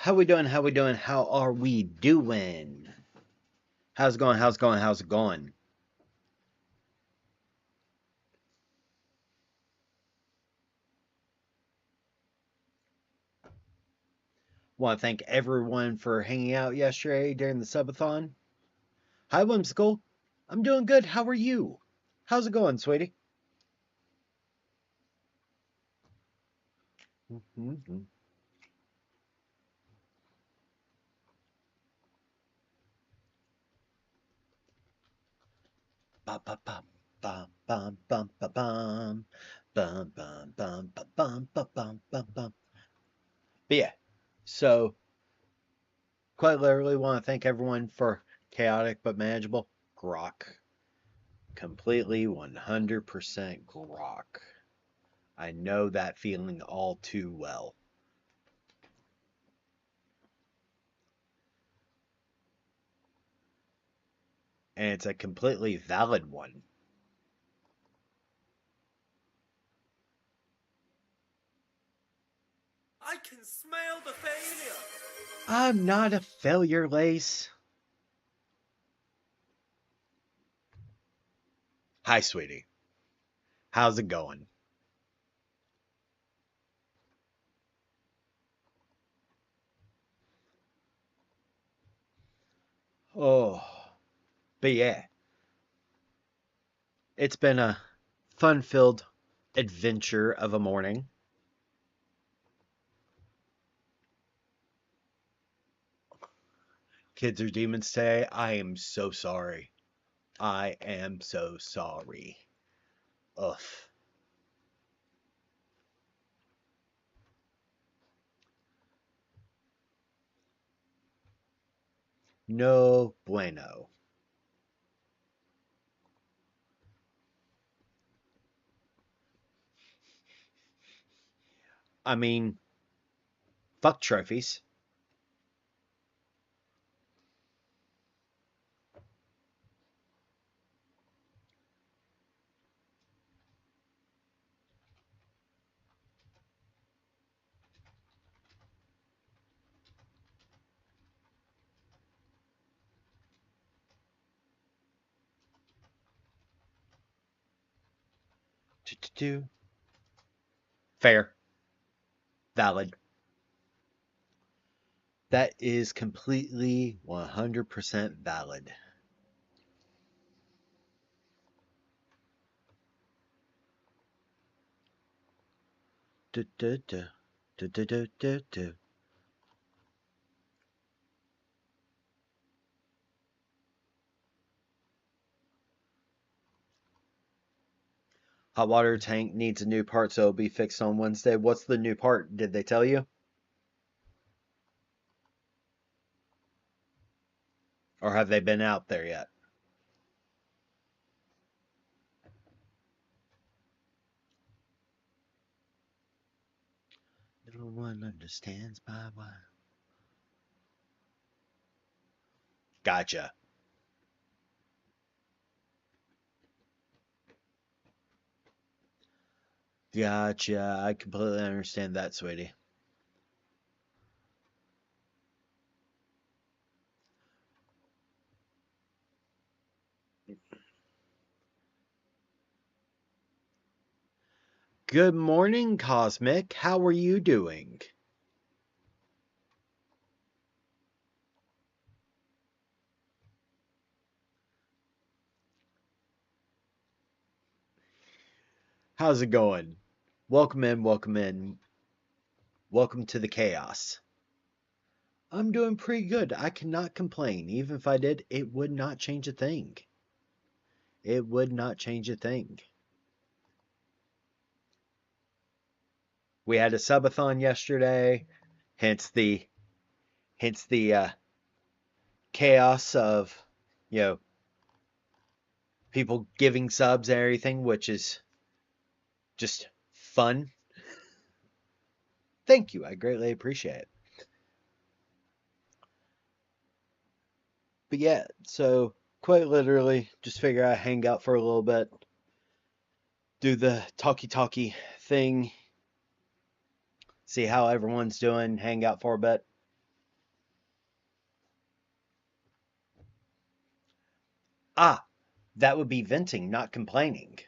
How we doing? How we doing? How are we doing? How's it going? How's it going? How's it going? Want to thank everyone for hanging out yesterday during the subathon. Hi, Whimsical. I'm doing good. How are you? How's it going, sweetie? Mm-hmm. Bum bum bum bum bum bum bum bum bum bum bum bum bum bum bum bum. But yeah, so quite literally want to thank everyone for chaotic but manageable grok. Completely 100% grok. I know that feeling all too well. And it's a completely valid one. I can smell the failure. I'm not a failure, Lace. Hi, sweetie. How's it going? Oh, but yeah, it's been a fun filled adventure of a morning. Kids are demons today. I am so sorry. I am so sorry. Ugh. No bueno. I mean, fuck trophies. Fair. Valid. That is completely 100% valid. Du, du, du. Du, du, du, du, du. Hot water tank needs a new part, so it'll be fixed on Wednesday. What's the new part? Did they tell you? Or have they been out there yet? Little one understands my why. Gotcha. Gotcha. I completely understand that, sweetie. Good morning, Cosmic. How are you doing? How's it going? Welcome in, welcome in. Welcome to the chaos. I'm doing pretty good. I cannot complain. Even if I did, it would not change a thing. It would not change a thing. We had a subathon yesterday, hence the hence the chaos of you know people giving subs and everything, which is just fun. Thank you. I greatly appreciate it. But yeah, so quite literally, just figure out hang out for a little bit, do the talkie talkie thing, see how everyone's doing, hang out for a bit. Ah, that would be venting, not complaining.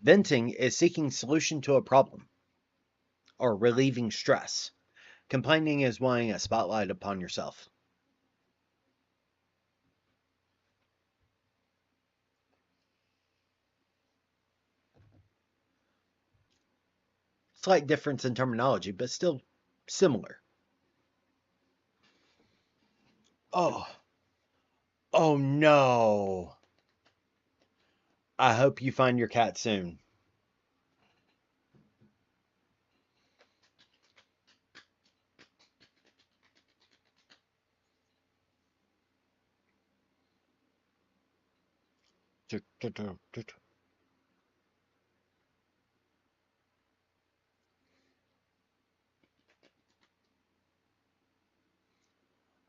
Venting is seeking solution to a problem or relieving stress. Complaining is wanting a spotlight upon yourself. Slight difference in terminology, but still similar. Oh, oh no. I hope you find your cat soon.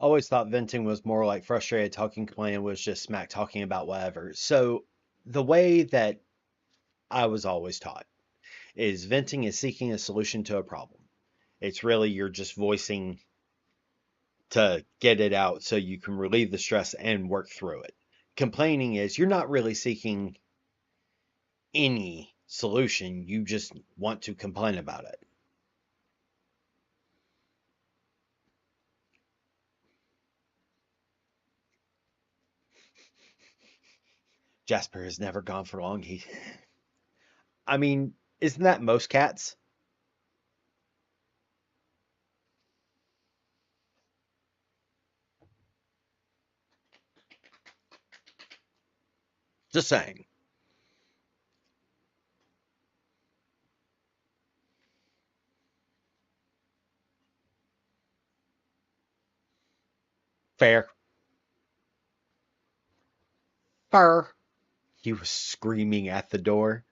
Always thought venting was more like frustrated talking, complaining was just smack talking about whatever. So the way that I was always taught is venting is seeking a solution to a problem. It's really you're just voicing to get it out so you can relieve the stress and work through it. Complaining is you're not really seeking any solution, you just want to complain about it. Jasper has never gone for long. I mean, isn't that most cats? Just saying. Fair. Fur. He was screaming at the door.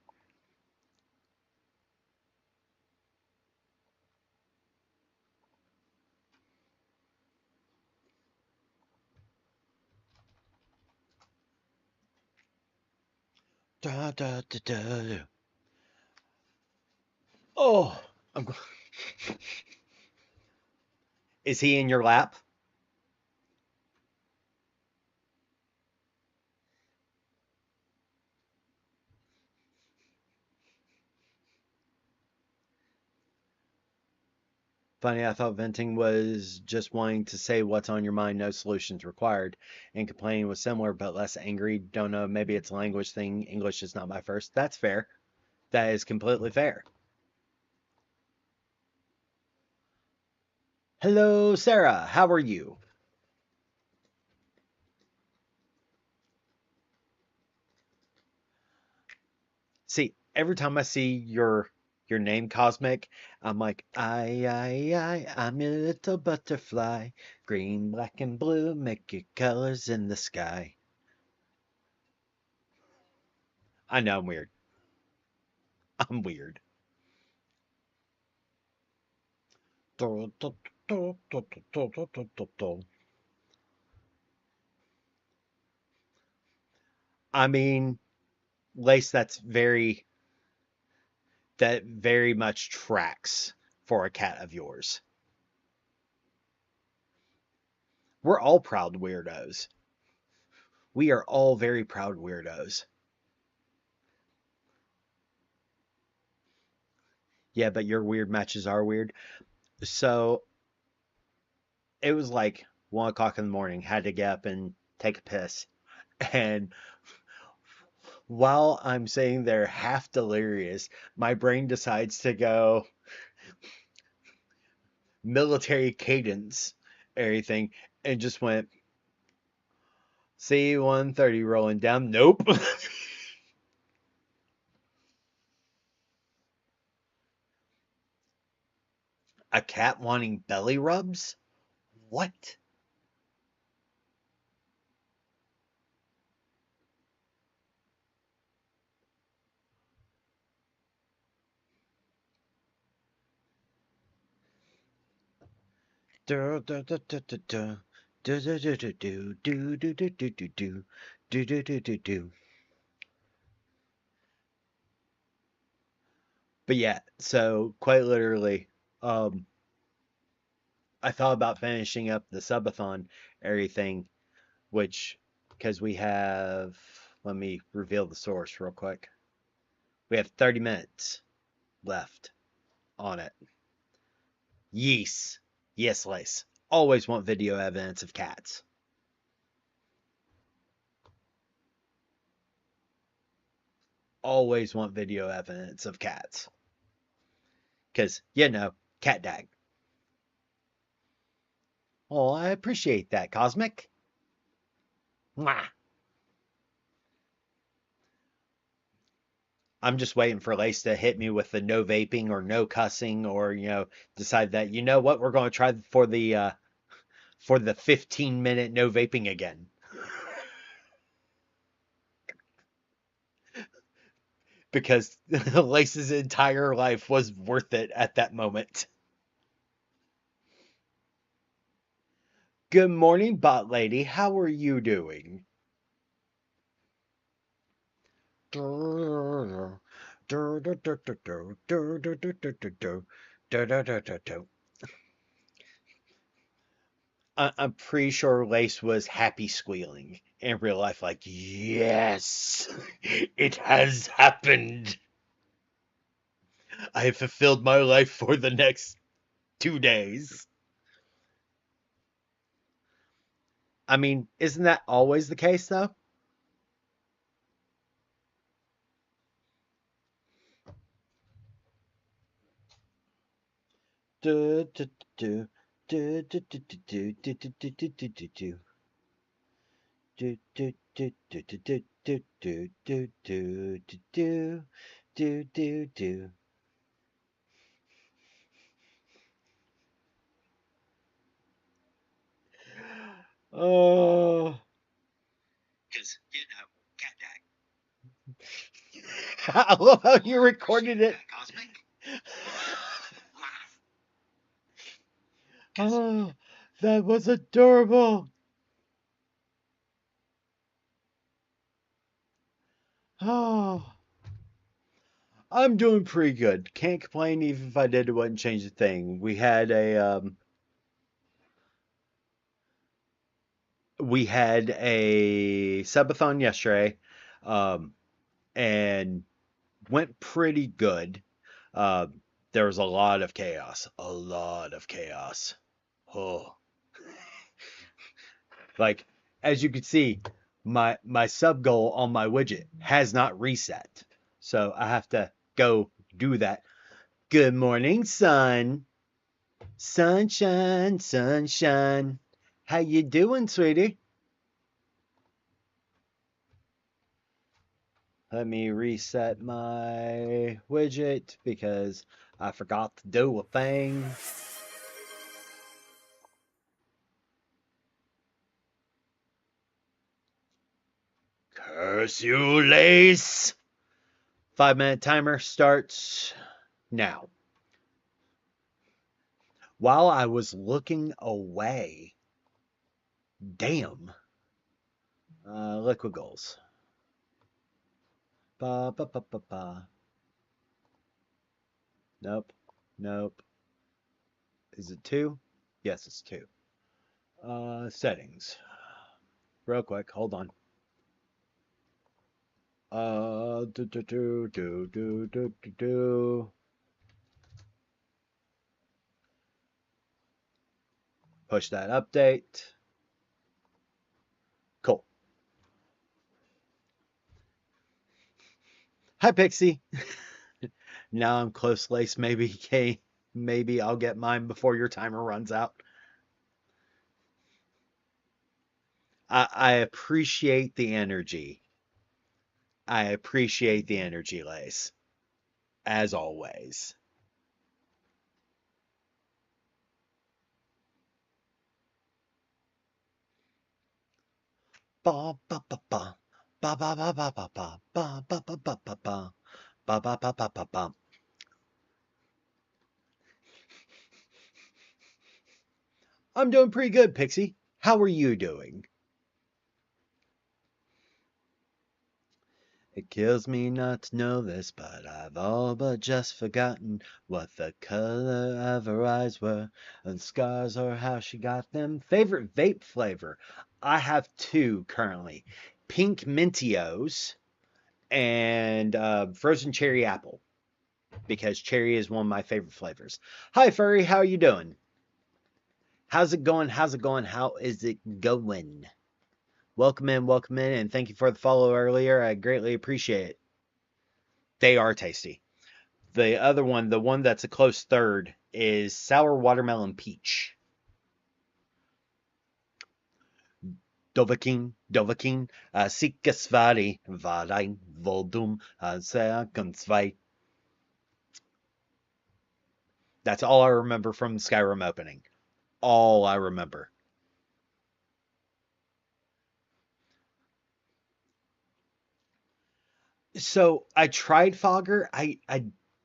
Da, da, da, da. Oh, I'm, is he in your lap? Funny, I thought venting was just wanting to say what's on your mind, no solutions required. And complaining was similar but less angry. Don't know, maybe it's a language thing. English is not my first. That's fair. That is completely fair. Hello, Sarah. How are you? See, every time I see your name Cosmic, I'm like, I'm a little butterfly. Green, black, and blue make your colors in the sky. I know I'm weird. I'm weird. I mean, Lace, that very much tracks for a cat of yours. We're all proud weirdos. We are all very proud weirdos. Yeah, but your weird matches are weird. So it was like 1 o'clock in the morning, had to get up and take a piss. And while I'm sitting there half delirious, my brain decides to go military cadence, everything, and just went C-130 rolling down. Nope. A cat wanting belly rubs? What? Duh, duh, duh, duh, duh, duh. Do do do do do do do do do do do do do do do do. But yeah, so quite literally, um, I thought about finishing up the subathon everything, which because we have, let me reveal the source real quick. We have 30 minutes left on it. Yes, yes, Lace. Always want video evidence of cats. Always want video evidence of cats. Because, cat dag. Oh, I appreciate that, Cosmic. Mwah. I'm just waiting for Lace to hit me with the no vaping or no cussing or, decide that, you know what, we're going to try for the 15-minute no vaping again. Because Lace's entire life was worth it at that moment. Good morning, bot lady. How are you doing? I'm pretty sure Lace was happy squealing in real life, like, yes, it has happened. I have fulfilled my life for the next 2 days. I mean, isn't that always the case, though? Do, do, do, do, do, do, do, do, do, do, do, do, do, do. Do, do, do, do, do, do, do, do, do, do, do, do, do, do. Oh. Because, cat dag. I love how you recorded it. Cosmic. Oh, that was adorable. Oh, I'm doing pretty good. Can't complain even if I did it wouldn't change a thing. We had a subathon yesterday, um, and went pretty good. Uh, there was a lot of chaos. A lot of chaos. Oh, like as you can see, my sub goal on my widget has not reset, so I have to go do that. Good morning, sun. Sunshine, sunshine. How you doing, sweetie? Let me reset my widget because I forgot to do a thing. Curse you, Lace! 5-minute timer starts now. While I was looking away, damn. Liquid goals. Ba ba ba ba ba. Nope. Nope. Is it 2? Yes, it's 2. Settings. Real quick, hold on. Do do do do do do do do. Push that update. Cool. Hi, Pixie. Now I'm close, Lace. Maybe I'll get mine before your timer runs out. I appreciate the energy. I appreciate the energy, Lace. As always. Ba ba ba ba. Ba ba ba ba ba ba. Ba ba ba ba ba ba. Ba ba ba ba ba ba. I'm doing pretty good, Pixie. How are you doing? It kills me not to know this, but I've all but just forgotten what the color of her eyes were, and scars or how she got them. Favorite vape flavor? I have two currently. Pink Mentos and frozen cherry apple, because cherry is one of my favorite flavors. Hi, Furry. How are you doing? How's it going? How's it going? How is it going? Welcome in, and thank you for the follow earlier. I greatly appreciate it. They are tasty. The other one, the one that's a close third, is sour watermelon peach. Dovahkiin, Sikasvari, Varein, Voldum, Seakonzvei. That's all I remember from the Skyrim opening. All I remember. So I tried Fogger. I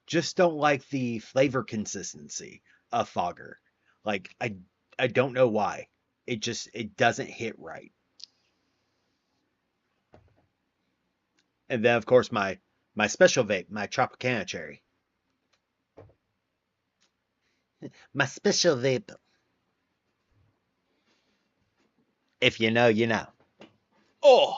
just don't like the flavor consistency of Fogger. Like I don't know why. It doesn't hit right. And then of course my special vape, my Tropicana cherry. My special vape. If you know, you know. Oh,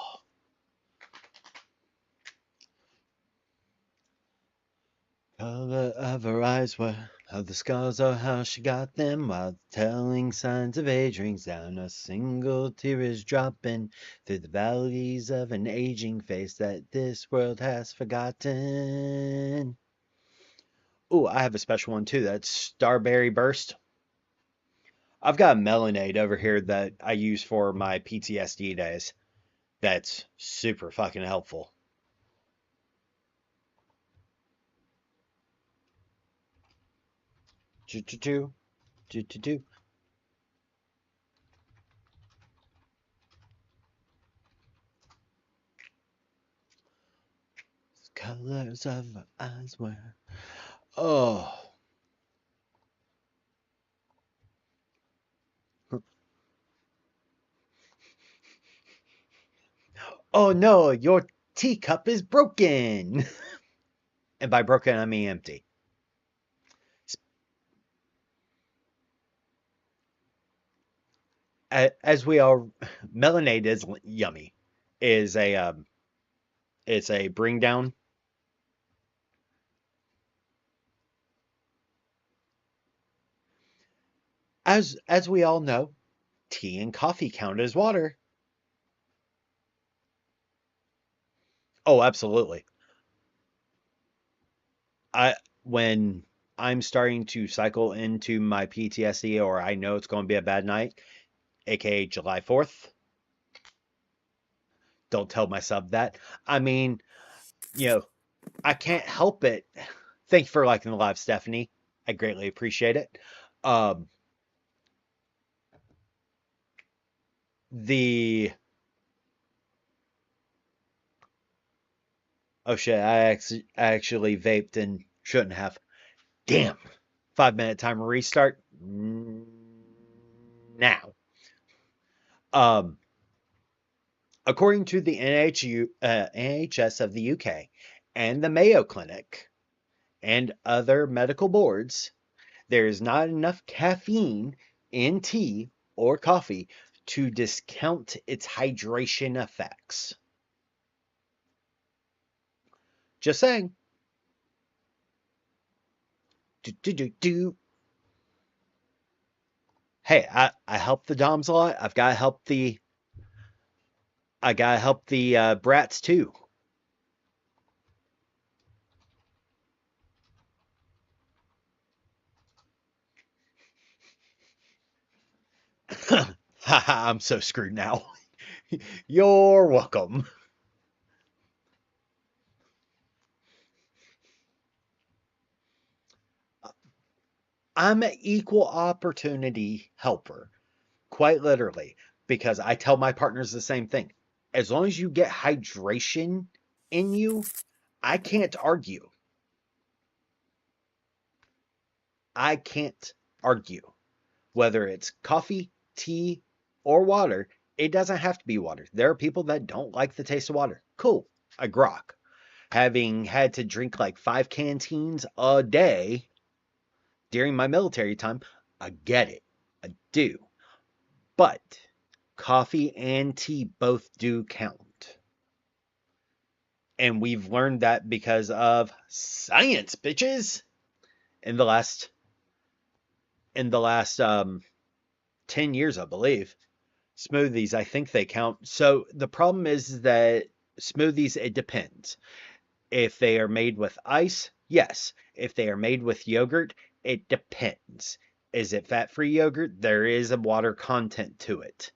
color of her eyes were, how the scars or how she got them, while telling signs of age rings down. A single tear is dropping through the valleys of an aging face that this world has forgotten. Oh, I have a special one too. That's Starberry Burst. I've got a Melonade over here that I use for my PTSD days. That's super fucking helpful. Do do do do do do. Colors of her eyes were. Oh, oh no, your teacup is broken. And by broken, I mean empty. As we all, Melonade is yummy. Is a it's a bring down. As we all know, tea and coffee count as water. Oh, absolutely. I when I'm starting to cycle into my PTSD, or I know it's going to be a bad night, aka July 4th. Don't tell myself that. I mean, you know, I can't help it. Thank you for liking the live, Stephanie. I greatly appreciate it. Um, the oh shit, I actually vaped and shouldn't have. Damn. 5 minute timer restart now. Um, according to the NHS of the UK and the Mayo Clinic and other medical boards, there is not enough caffeine in tea or coffee to discount its hydration effects. Just saying. Do, do, do, do. Hey, I help the Doms a lot. I gotta help the brats too. Haha, I'm so screwed now. You're welcome. I'm an equal opportunity helper, quite literally, because I tell my partners the same thing. As long as you get hydration in you, I can't argue. I can't argue. Whether it's coffee, tea, or water. It doesn't have to be water. There are people that don't like the taste of water. Cool. I grok. Having had to drink like 5 canteens a day during my military time, I get it. I do. But coffee and tea both do count. And we've learned that because of science, bitches. In the last 10 years, I believe. Smoothies, I think they count. So the problem is that smoothies, it depends. If they are made with ice, yes. If they are made with yogurt, it depends. Is it fat-free yogurt? There is a water content to it.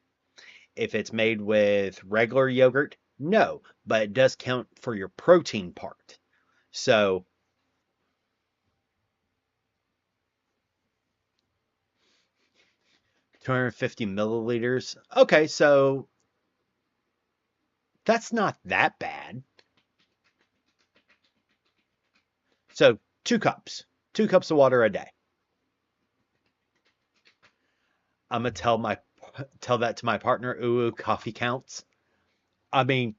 If it's made with regular yogurt, no, but it does count for your protein part. So 250 milliliters. Okay, so that's not that bad. So 2 cups. 2 cups of water a day. I'm gonna tell that to my partner. Ooh, coffee counts. I mean,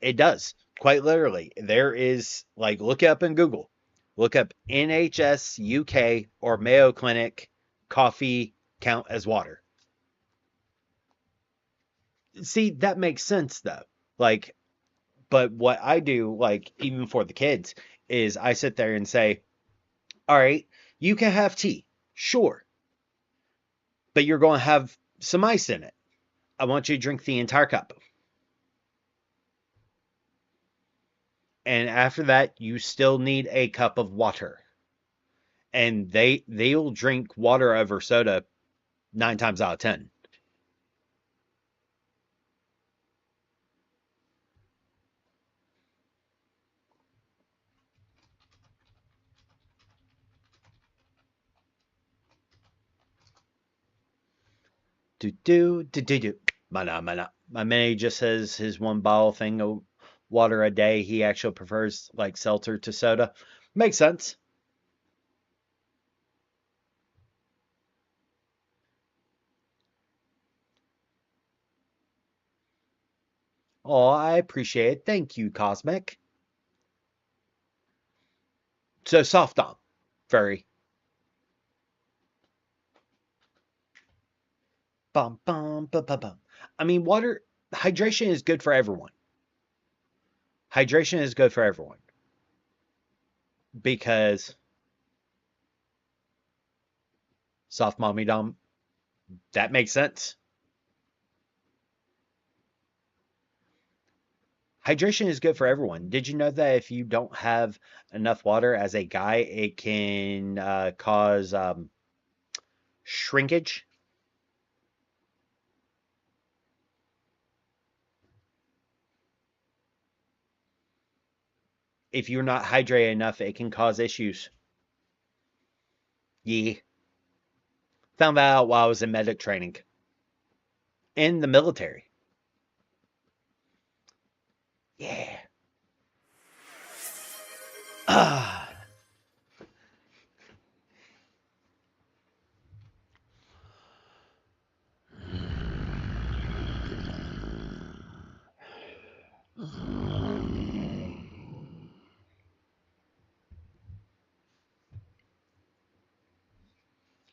it does. Quite literally. There is like look up in Google. Look up NHS UK or Mayo Clinic coffee count as water. See, that makes sense though. Like, but what I do, like, even for the kids, is I sit there and say, all right, you can have tea, sure, but you're going to have some ice in it. I want you to drink the entire cup. And after that, you still need a cup of water. And they'll drink water over soda 9 times out of 10. Do do do do do. Mana mana. My man just says his 1 bottle thing of water a day. He actually prefers like seltzer to soda. Makes sense. Oh, I appreciate it. Thank you, Cosmic. So soft dom, furry. Bum bum bum bum bum. I mean, water hydration is good for everyone. Hydration is good for everyone because soft mommy dom. That makes sense. Hydration is good for everyone. Did you know that if you don't have enough water as a guy, it can cause shrinkage? If you're not hydrated enough, it can cause issues. Yeah. Found that out while I was in medic training in the military. Yeah. Ah.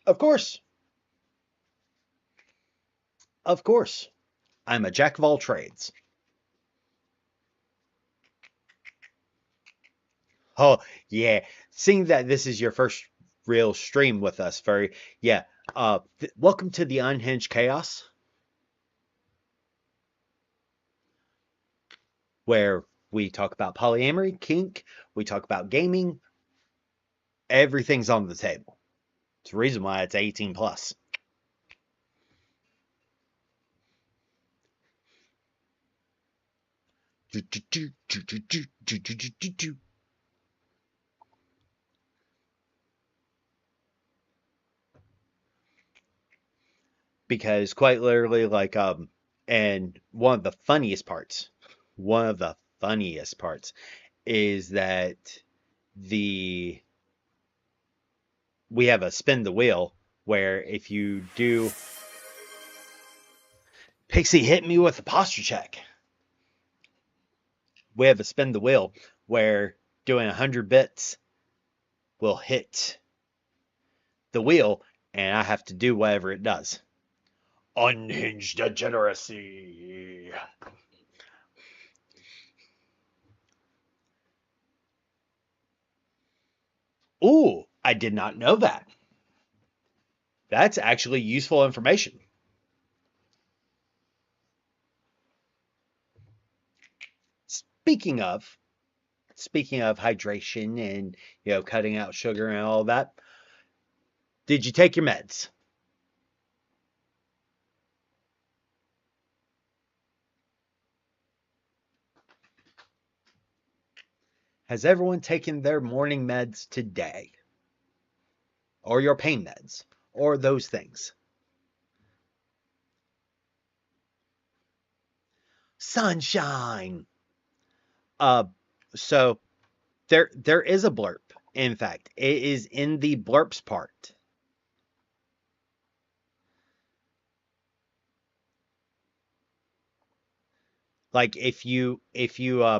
Of course. Of course. I'm a jack of all trades. Oh, yeah. Seeing that this is your first real stream with us, Furry. Yeah. Welcome to the Unhinged Chaos, where we talk about polyamory, kink, we talk about gaming. Everything's on the table. It's the reason why it's 18 plus. Because quite literally, like, and one of the funniest parts is that the we have a spin the wheel where if you do Pixie hit me with a posture check. We have a spin the wheel where doing 100 bits will hit the wheel, and I have to do whatever it does. Unhinged degeneracy. Ooh, I did not know that. That's actually useful information. Speaking of hydration and cutting out sugar and all that, did you take your meds? Has everyone taken their morning meds today? Or your pain meds? Or those things? Sunshine. So there is a blurb. In fact, it is in the blurps part. Like if you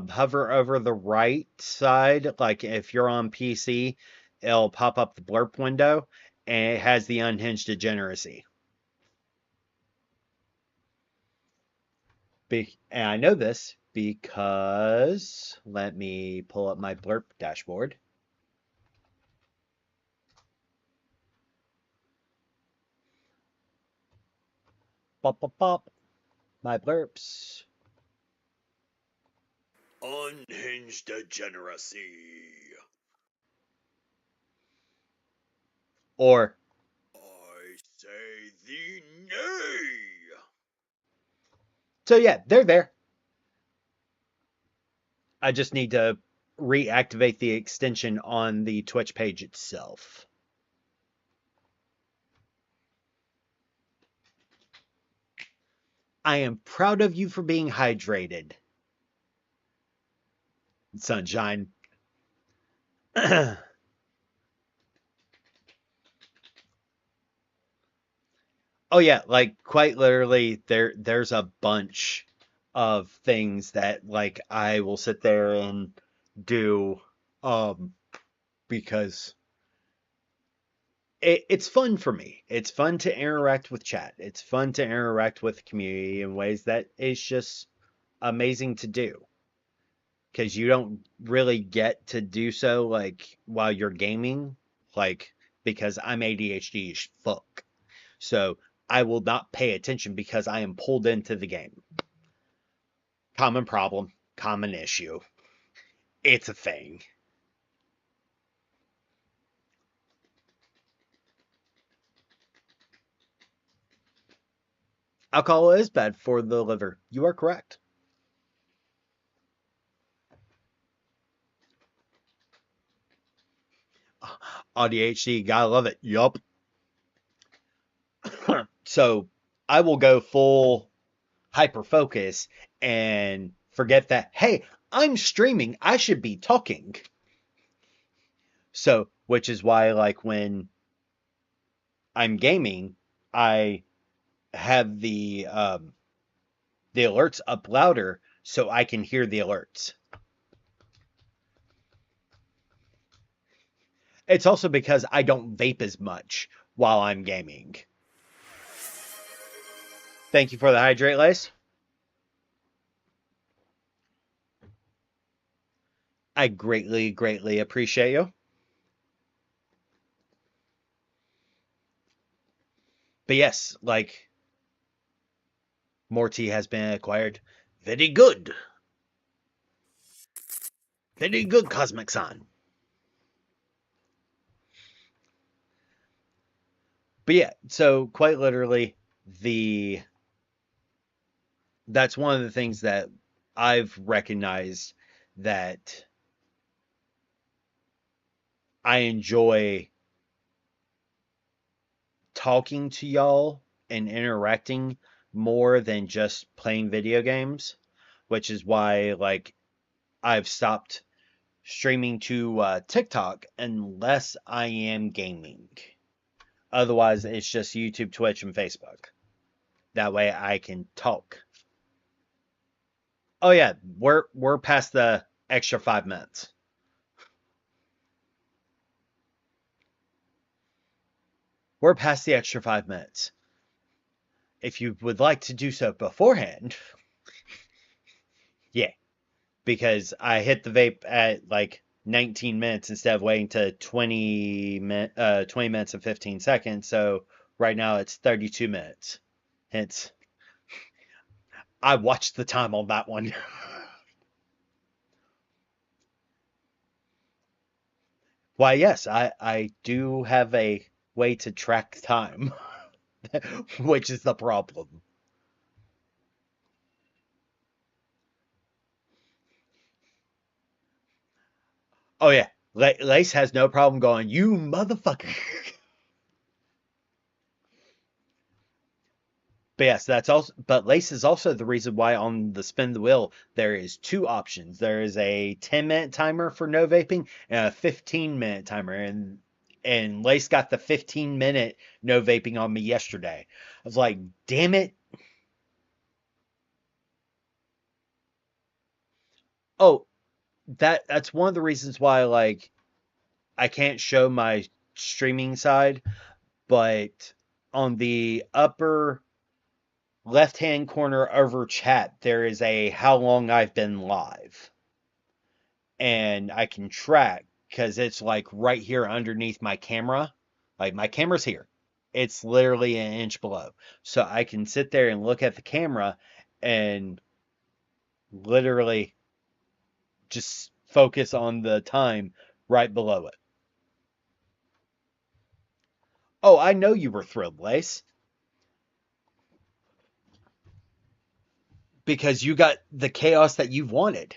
hover over the right side, like if you're on PC, it'll pop up the blurb window, and it has the unhinged degeneracy. And I know this because let me pull up my blurb dashboard. Bop, bop, bop. My blurps. Unhinged degeneracy. Or I say thee nay. so yeah, they're there. I just need to reactivate the extension on the Twitch page itself. I am proud of you for being hydrated, Sunshine. Oh yeah, like quite literally there's a bunch of things that like I will sit there and do because it's fun for me. It's fun to interact with chat. It's fun to interact with the community in ways that is just amazing to do. Because you don't really get to do so like while you're gaming, like because I'm ADHD as fuck. So I will not pay attention because I am pulled into the game. Common problem, common issue. It's a thing. Alcohol is bad for the liver. You are correct. ADHD, gotta love it. Yup. So I will go full hyper focus and forget that, hey, I'm streaming. I should be talking. So, which is why, like, when I'm gaming, I have the alerts up louder so I can hear the alerts. It's also because I don't vape as much while I'm gaming. Thank you for the hydrate, Lace. I greatly, greatly appreciate you. But yes, like, more tea has been acquired. Very good. Very good, Cosmic Sun. But yeah, so quite literally, that's one of the things that I've recognized that I enjoy talking to y'all and interacting more than just playing video games, which is why like I've stopped streaming to TikTok unless I am gaming. Otherwise, it's just YouTube, Twitch, and Facebook. That way I can talk. Oh yeah, we're past the extra 5 minutes. We're past the extra 5 minutes. If you would like to do so beforehand, yeah, because I hit the vape at like 19 minutes instead of waiting to 20 minutes and 15 seconds. So right now it's 32 minutes. Hence, I watched the time on that one. Why, yes, I do have a way to track time, which is the problem. Oh yeah, Lace has no problem going, you motherfucker. But yes, that's also. But Lace is also the reason why on the spin the wheel there is two options. There is a 10-minute timer for no vaping and a 15-minute timer, and Lace got the 15-minute no vaping on me yesterday. I was like, damn it. Oh, that's one of the reasons why like I can't show my streaming side, but on the upper left hand corner over chat, there is a how long I've been live. And I can track because it's like right here underneath my camera. Like my camera's here. It's literally an inch below. So I can sit there and look at the camera and literally just focus on the time right below it. Oh, I know you were thrilled, Lace, because you got the chaos that you wanted.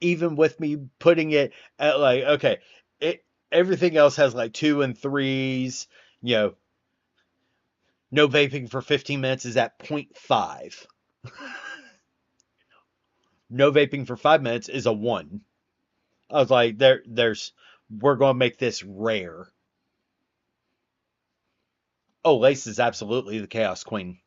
Even with me putting it at like, okay, it everything else has like two and threes, you know, no vaping for 15 minutes is at 0.5. No vaping for 5 minutes is a 1. I was like, we're going to make this rare. Oh, Lace is absolutely the Chaos Queen.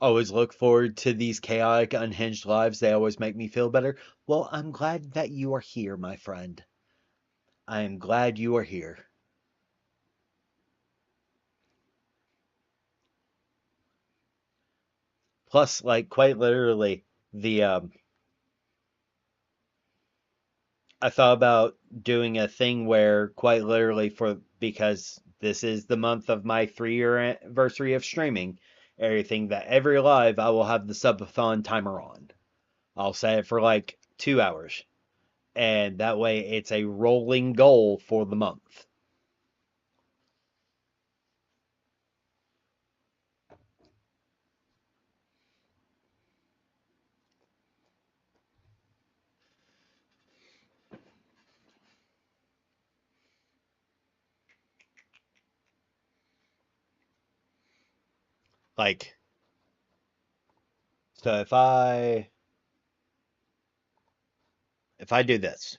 Always look forward to these chaotic, unhinged lives. They always make me feel better. Well, I'm glad that you are here, my friend. I am glad you are here. Plus, like, quite literally, the I thought about doing a thing where quite literally for because this is the month of my 3 year anniversary of streaming, everything that every live I will have the subathon timer on. I'll set it for like 2 hours. And that way it's a rolling goal for the month. Like so if I do this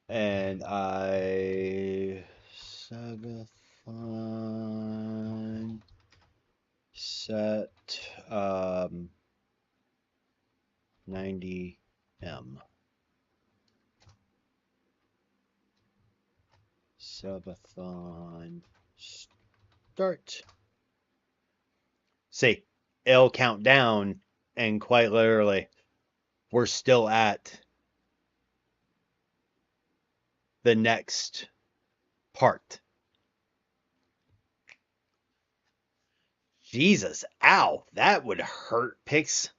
and I subathon set 90M. Subathon start. See, it'll count down, and quite literally, we're still at the next part. Jesus, ow, that would hurt, Pix.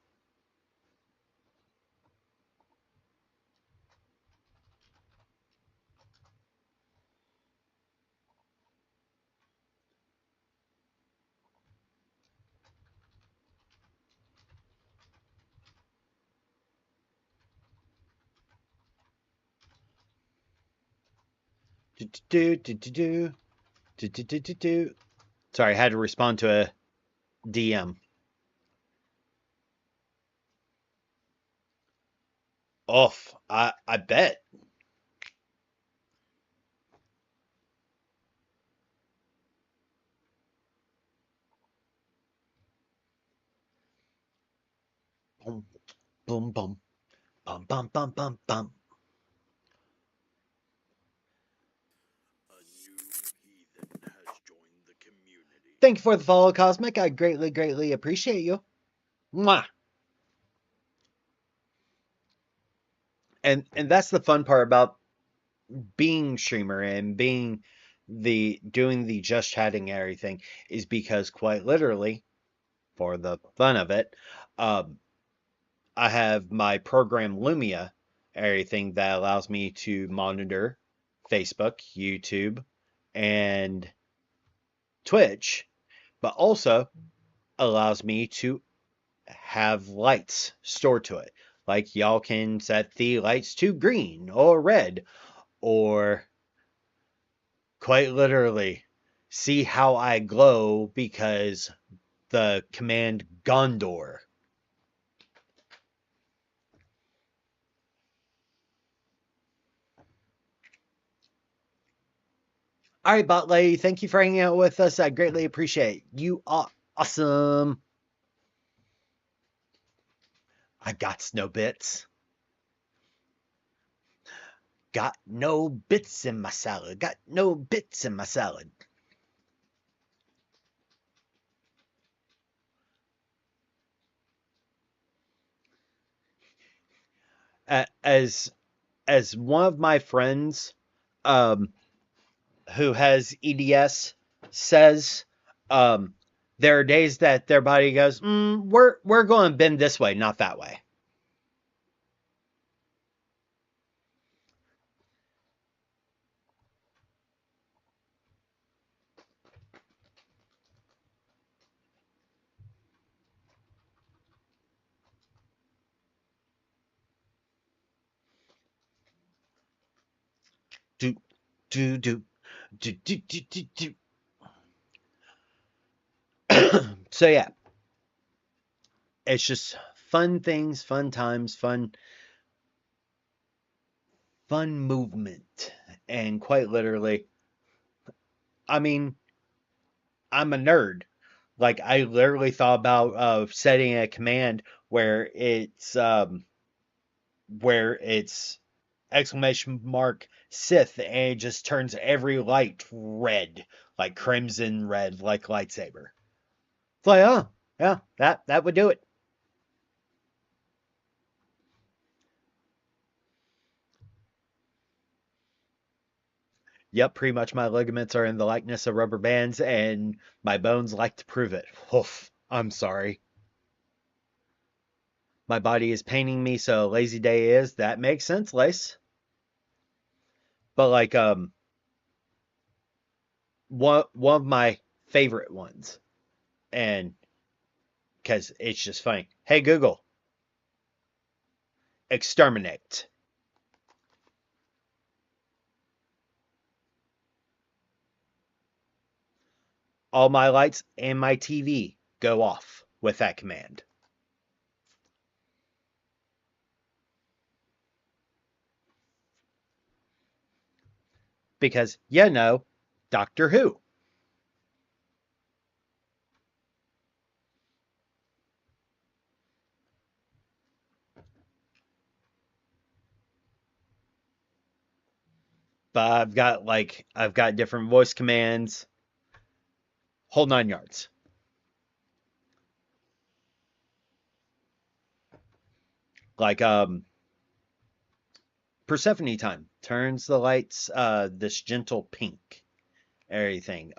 Sorry, I had to respond to a DM. Off. I bet. Boom, boom, boom, bum, bum, bum, bum, bum. A new heathen has joined the community. Thank you for the follow, Cosmic. I greatly, greatly appreciate you. Mwah. And that's the fun part about being streamer and being the doing the just chatting and everything is because quite literally, for the fun of it, um, I have my program Lumia, everything that allows me to monitor Facebook, YouTube, and Twitch, but also allows me to have lights stored to it. Like y'all can set the lights to green or red, or quite literally see how I glow because the command Gondor. All right, Bot Lady, thank you for hanging out with us. I greatly appreciate it. You are awesome. I got no bits. Got no bits in my salad. Got no bits in my salad. As one of my friends, um, who has EDS says, um, there are days that their body goes, we're going to bend this way, not that way. Do do do do do do do do. So yeah, it's just fun things, fun times, fun movement, and quite literally, I mean, I'm a nerd. Like I literally thought about setting a command where it's exclamation mark Sith and it just turns every light red, like crimson red, like lightsaber. It's like, oh, yeah, that would do it. Yep, pretty much my ligaments are in the likeness of rubber bands, and my bones like to prove it. Oof, I'm sorry. My body is paining me, so lazy day is. That makes sense, Lace. But like, one of my favorite ones, and because it's just funny. Hey Google, exterminate. All my lights and my TV go off with that command. Because, you know, Doctor Who. But I've got different voice commands, whole 9 yards. Like Persephone time turns the lights this gentle pink. Everything.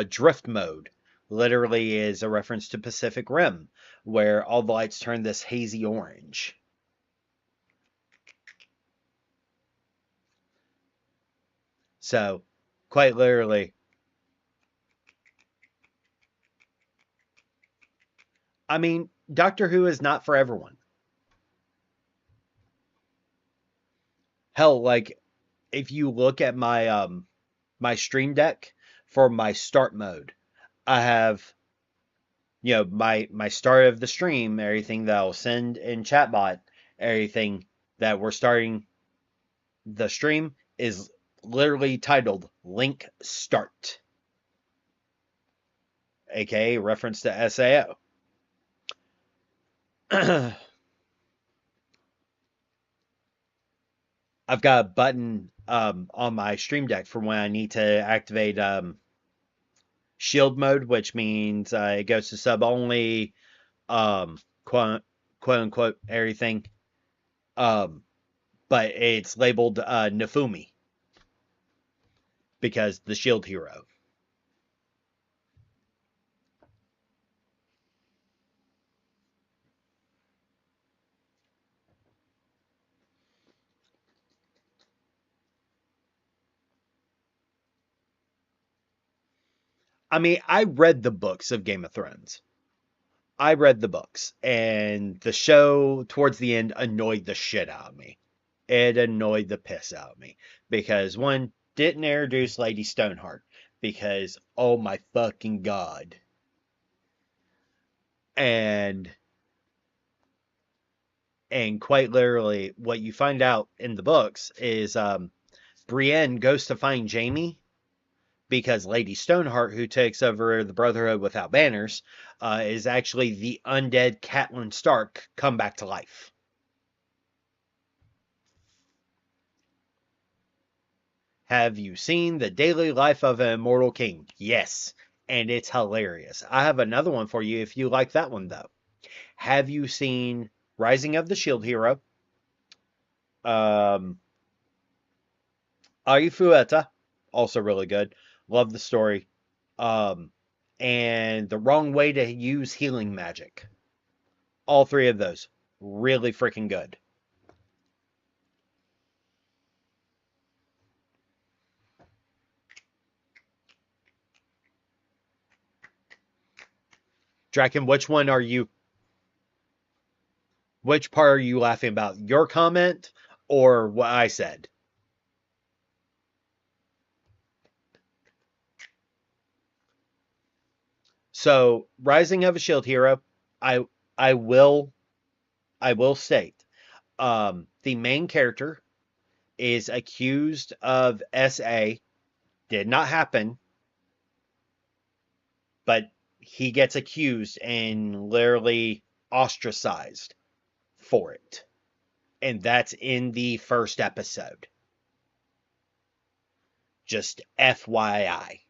Drift mode literally is a reference to Pacific Rim, where all the lights turn this hazy orange. So, quite literally, I mean, Doctor Who is not for everyone. Hell, like if you look at my stream deck for my start mode, I have my start of the stream, everything that I'll send in chatbot, everything that we're starting the stream is literally titled Link Start, aka reference to SAO. I've got a button on my stream deck for when I need to activate shield mode, which means it goes to sub only, um, quote, quote unquote, everything. Um, but it's labeled Nafumi because the shield hero. I mean, I read the books of Game of Thrones. I read the books, and the show towards the end annoyed the shit out of me. It annoyed the piss out of me because one didn't introduce Lady Stoneheart because oh my fucking god. And quite literally what you find out in the books is Brienne goes to find Jaime because Lady Stoneheart, who takes over the Brotherhood without banners, is actually the undead Catelyn Stark come back to life. Have you seen The Daily Life of an Immortal King? Yes, and it's hilarious. I have another one for you if you like that one, though. Have you seen Rising of the Shield Hero? Um, Arifueta, also really good. Love the story. Um, and The Wrong Way to Use Healing Magic. All three of those. Really freaking good. Draken, which part are you laughing about? Your comment or what I said? So, Rising of a Shield Hero, I I will I will state, the main character is accused of SA. Did not happen, but he gets accused and literally ostracized for it. And that's in the first episode. Just FYI.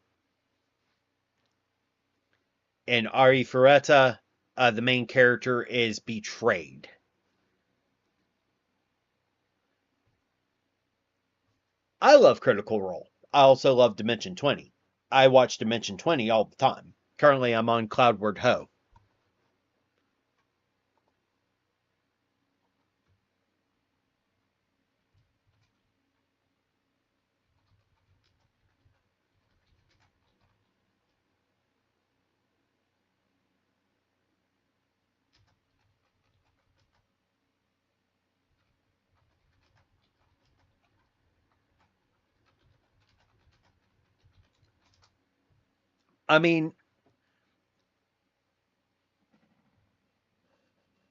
And Ari Ferretta, the main character, is betrayed. I love Critical Role. I also love Dimension 20. I watch Dimension 20 all the time. Currently, I'm on Cloudward Ho. I mean,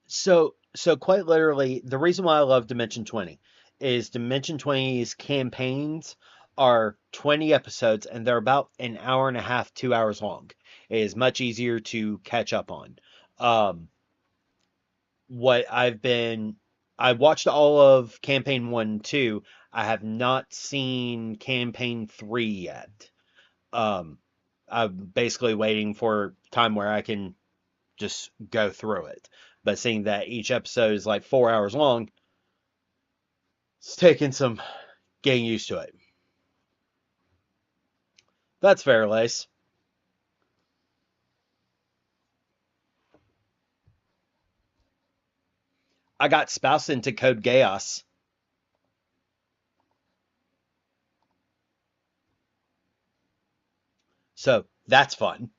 so quite literally, the reason why I love Dimension 20 is Dimension 20's campaigns are 20 episodes and they're about an hour and a half, 2 hours long. It is much easier to catch up on. Um, what I watched all of campaign 1 and 2. I have not seen campaign 3 yet. Um, I'm basically waiting for time where I can just go through it. But seeing that each episode is like 4 hours long, it's taking some getting used to it. That's fair, Lace. I got spoused into Code Geass, so that's fun.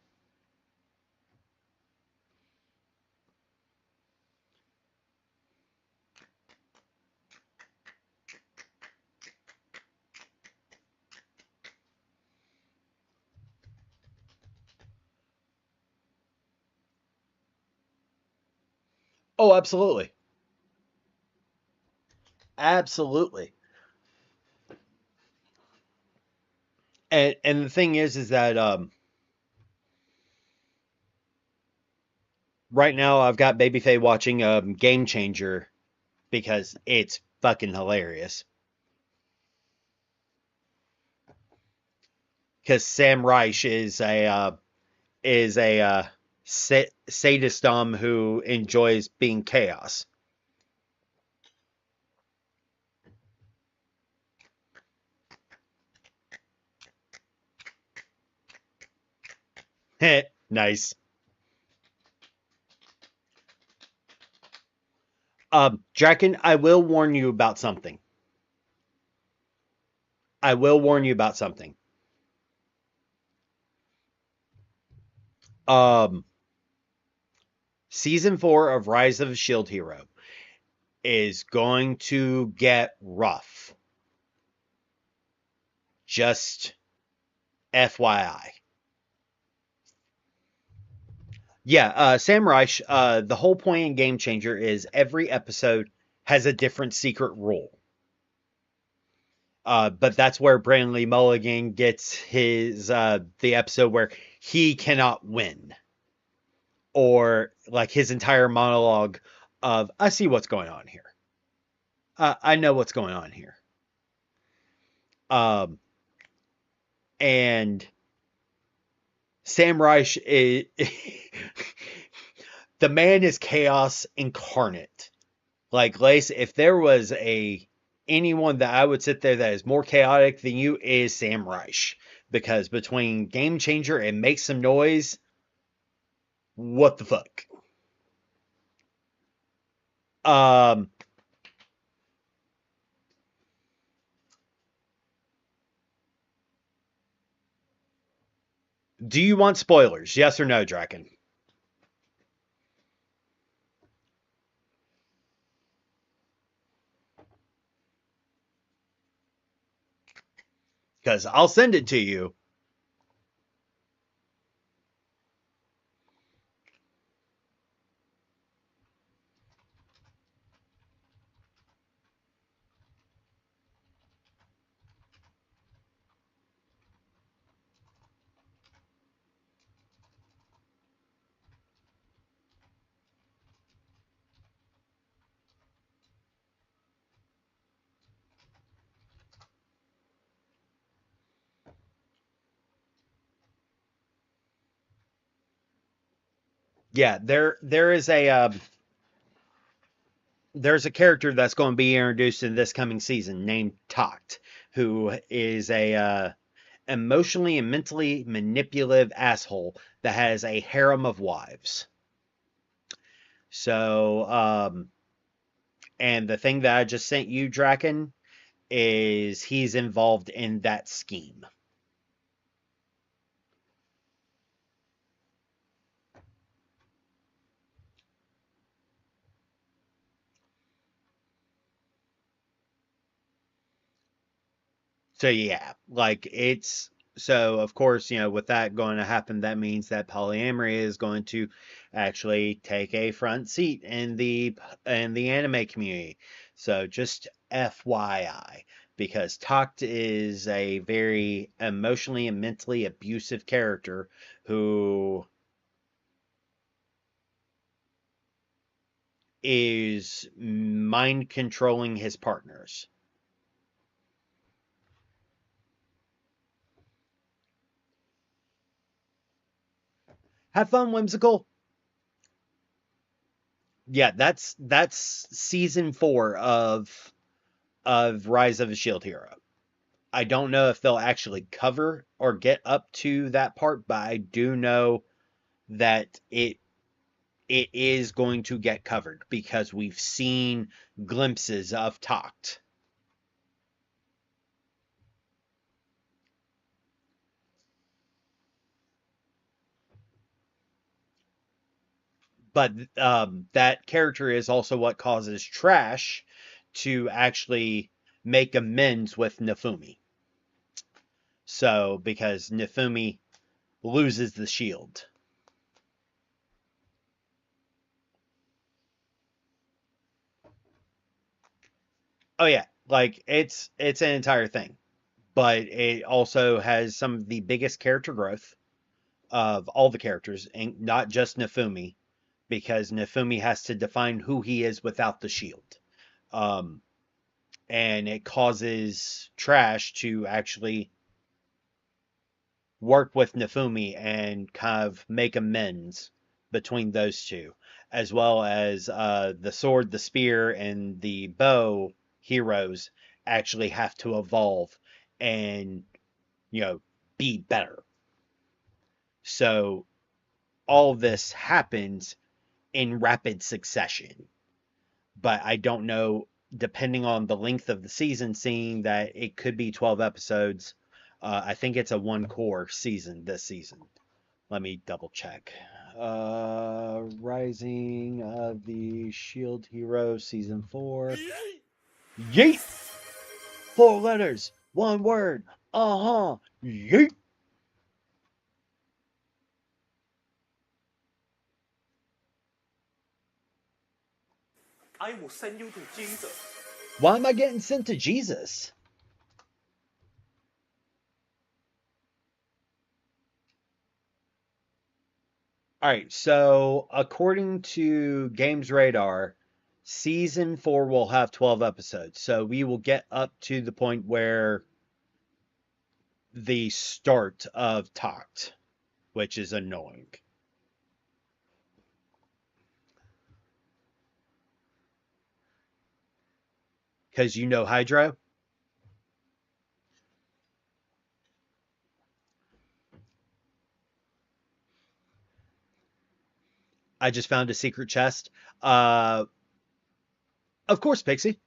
Oh, absolutely. Absolutely. And the thing is that right now I've got Baby Faye watching Game Changer because it's fucking hilarious. Because Sam Reich is a sadist who enjoys being chaos. Nice. Draken, I will warn you about something. I will warn you about something. Um, Season 4 of Rise of a Shield Hero is going to get rough. Just FYI. Yeah, Sam Reich, the whole point in Game Changer is every episode has a different secret rule. But that's where Brandley Mulligan gets his the episode where he cannot win, or like his entire monologue of "I see what's going on here. I know what's going on here." Um, and Sam Reich is the man is chaos incarnate. Like Lace, if there was a anyone that I would sit there that is more chaotic than you is Sam Reich. Because between Game Changer and Make Some Noise, what the fuck? Um, do you want spoilers? Yes or no, Draken? Because I'll send it to you. Yeah, there's a character that's going to be introduced in this coming season named Toct, who is a emotionally and mentally manipulative asshole that has a harem of wives. So, and the thing that I just sent you, Draken, is he's involved in that scheme. So yeah, like it's so of course, with that going to happen, that means that polyamory is going to actually take a front seat in the anime community. So just FYI, because Takt is a very emotionally and mentally abusive character who is mind controlling his partners. Have fun, whimsical. Yeah, that's season 4 of Rise of a Shield Hero. I don't know if they'll actually cover or get up to that part, but I do know that it is going to get covered because we've seen glimpses of Toct. But that character is also what causes Trash to actually make amends with Nafumi. So because Nafumi loses the shield. Oh yeah, like it's an entire thing, but it also has some of the biggest character growth of all the characters, and not just Nefumi, because Nefumi has to define who he is without the shield. Um, and it causes Trash to actually work with Nefumi and kind of make amends between those two, as well as the sword, the spear, and the bow heroes actually have to evolve and, you know, be better. So all this happens in rapid succession. But I don't know, depending on the length of the season, seeing that it could be 12 episodes. I think it's a one core season this season. Let me double check. Rising of the Shield Hero season 4. Yeet! Four letters, one word. Uh huh. Yeet! I will send you to Jesus. Why am I getting sent to Jesus? All right, so according to Games Radar, season 4 will have 12 episodes. So we will get up to the point where the start of Talked, which is annoying. Because you know Hydro? I just found a secret chest. Uh, of course, Pixie.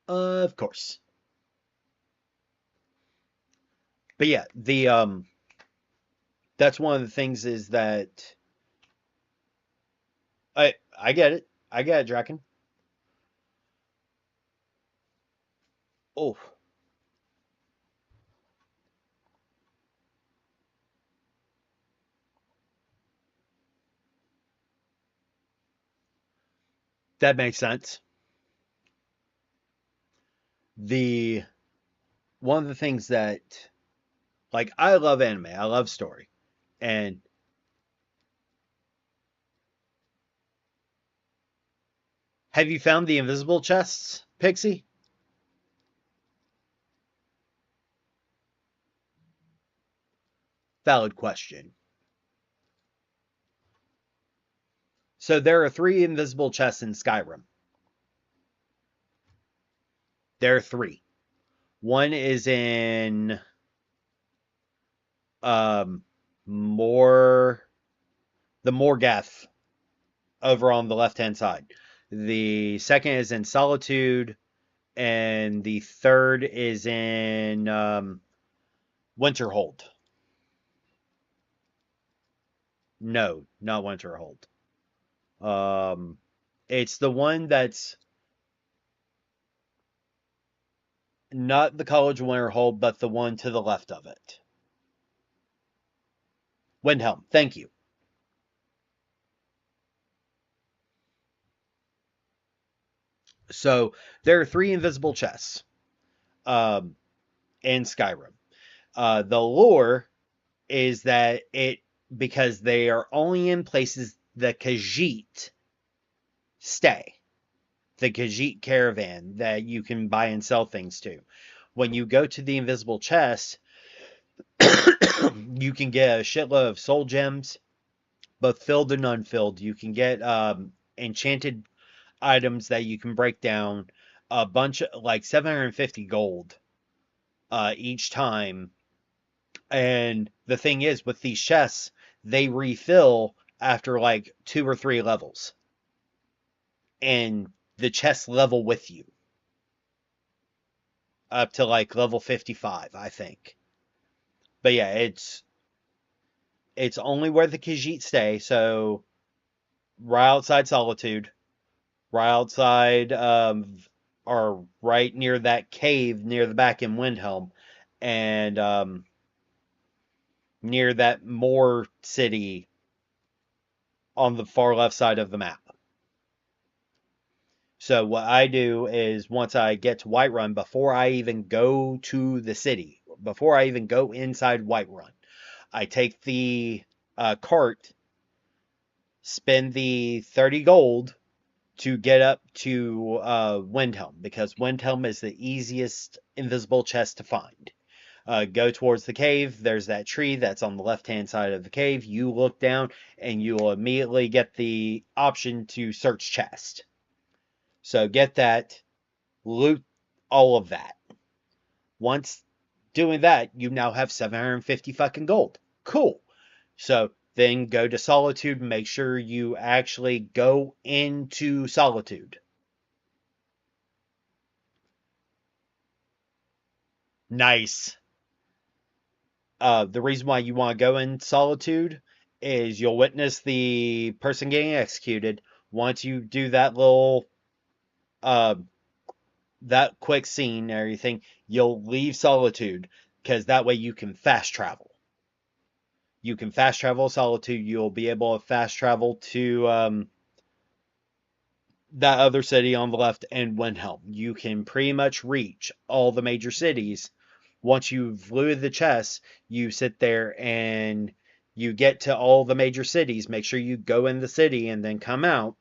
Of course. But yeah, the that's one of the things is that I get it. I get it, Draken. Oh, that makes sense. The one of the things that like I love anime, I love story. And have you found the invisible chests, Pixie? Valid question. So there are 3 invisible chests in Skyrim. There are 3. One is in um more the Morgath over on the left-hand side. The second is in Solitude, and the third is in Winterhold. No, not Winterhold. Um, it's the one that's not the College Winterhold, but the one to the left of it. Windhelm, thank you. So there are 3 invisible chests um, in Skyrim. The lore is that it because they are only in places the Khajiit stay, the Khajiit caravan that you can buy and sell things to. When you go to the invisible chest, you can get a shitload of soul gems, both filled and unfilled. You can get enchanted items that you can break down, a bunch of like 750 gold each time. And the thing is, with these chests, they refill after like 2 or 3 levels, and the chests level with you up to like level 55, I think. But yeah, it's only where the Khajiit stay, so right outside Solitude, right outside or right near that cave near the back in Windhelm, and near that Moor city on the far left side of the map. So what I do is once I get to Whiterun, before I even go to the city, before I even go inside Whiterun, I take the cart, spend the 30 gold to get up to Windhelm, because Windhelm is the easiest invisible chest to find. Go towards the cave. There's that tree that's on the left-hand side of the cave. You look down, and you will immediately get the option to search chest. So get that, loot all of that. Once doing that, you now have 750 fucking gold. Cool. So then go to Solitude and make sure you actually go into Solitude. Nice. The reason why you want to go in Solitude is you'll witness the person getting executed. Once you do that little, that quick scene and everything, you'll leave Solitude, because that way you can fast travel. You can fast travel Solitude. You'll be able to fast travel to that other city on the left and Windhelm. You can pretty much reach all the major cities. Once you've looted the chests, you sit there and you get to all the major cities. Make sure you go in the city and then come out.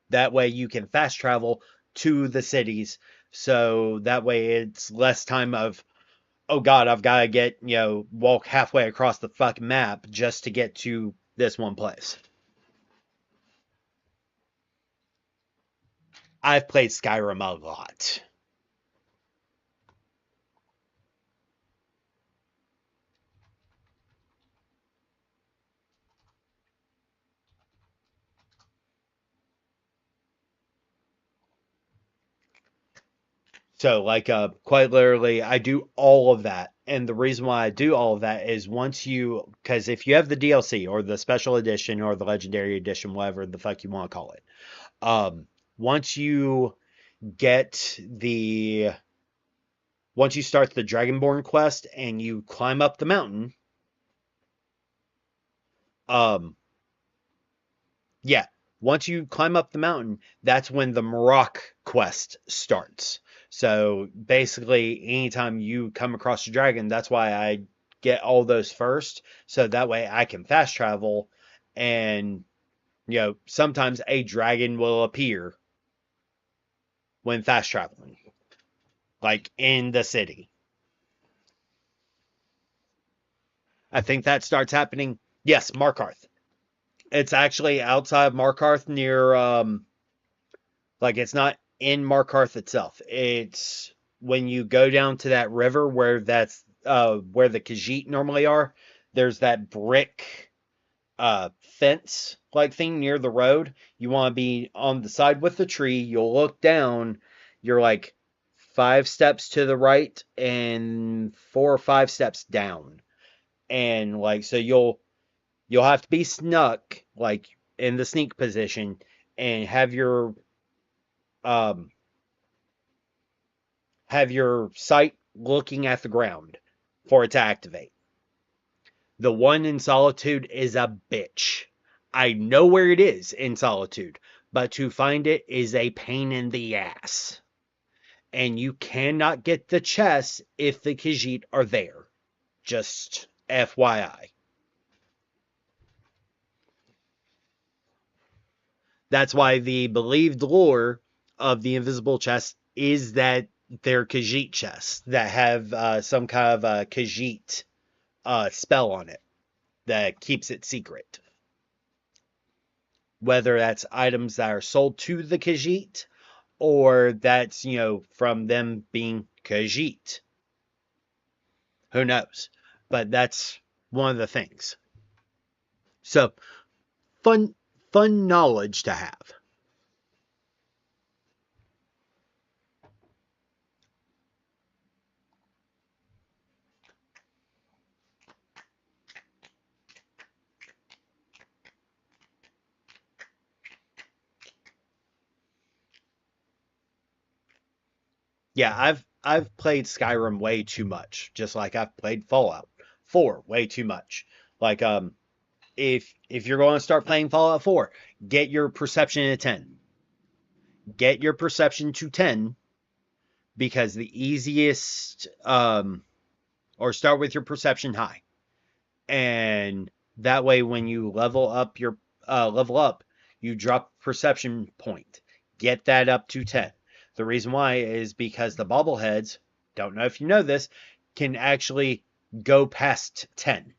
That way you can fast travel to the cities. So that way it's less time of, oh God, I've got to get, walk halfway across the fucking map just to get to this one place. I've played Skyrim a lot. So, quite literally, I do all of that. And the reason why I do all of that is because if you have the DLC or the special edition or the legendary edition, whatever the fuck you want to call it, once you get once you start the Dragonborn quest and you climb up the mountain, yeah, once you climb up the mountain, that's when the Marok quest starts. So basically, anytime you come across a dragon, that's why I get all those first. So that way I can fast travel, and sometimes a dragon will appear when fast traveling, like in the city. I think that starts happening. Yes, Markarth. It's actually outside of Markarth near it's not in Markarth itself. It's when you go down to that river where that's where the Khajiit normally are. There's that brick fence like thing near the road. You want to be on the side with the tree. You'll look down. You're like 5 steps to the right and 4 or 5 steps down. And so you'll have to be snuck in the sneak position and have your sight looking at the ground for it to activate. The one in Solitude is a bitch. I know where it is in Solitude, but to find it is a pain in the ass. And you cannot get the chests if the Khajiit are there. Just FYI. That's why the believed lore of the invisible chests is that they're Khajiit chests that have some kind of a Khajiit spell on it that keeps it secret. Whether that's items that are sold to the Khajiit or that's, from them being Khajiit. Who knows? But that's one of the things. So, fun knowledge to have. Yeah, I've played Skyrim way too much, just like I've played Fallout 4 way too much. if you're going to start playing Fallout 4, get your perception at 10. Get your perception to 10, because the easiest, or start with your perception high. And that way when you level up, you drop perception point. Get that up to 10. The reason why is because the bobbleheads, don't know if you know this, can actually go past 10.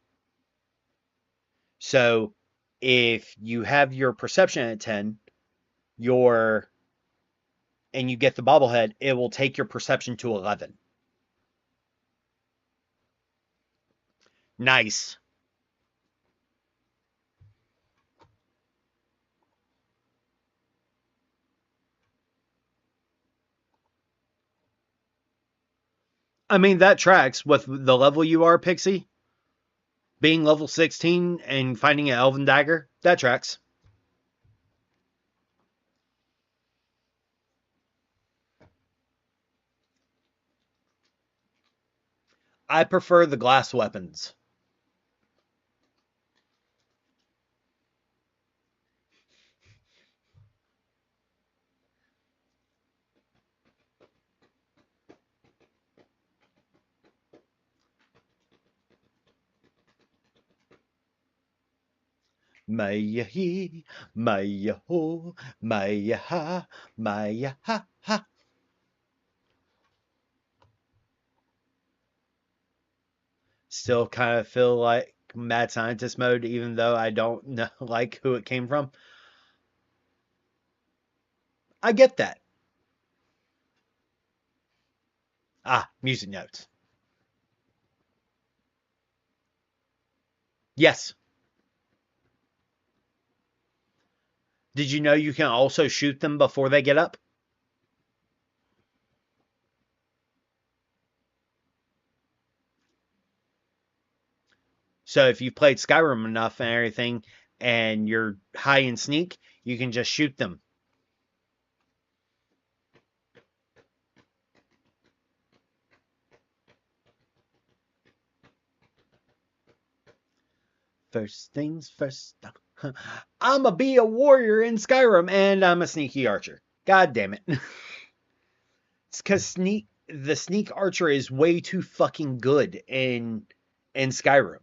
So if you have your perception at 10, and you get the bobblehead, it will take your perception to 11. Nice. I mean, that tracks with the level you are, Pixie. Being level 16 and finding an elven dagger, that tracks. I prefer the glass weapons. Maya he, Maya ho, Maya ha, Maya ha ha. Still kind of feel like mad scientist mode, even though I don't know, like who it came from. I get that. Music notes. Yes. Did you know you can also shoot them before they get up? So if you've played Skyrim enough and everything, and you're high in sneak, you can just shoot them. First things first. I'ma be a warrior in Skyrim, and I'm a sneaky archer. God damn it. It's because the sneak archer is way too fucking good in Skyrim.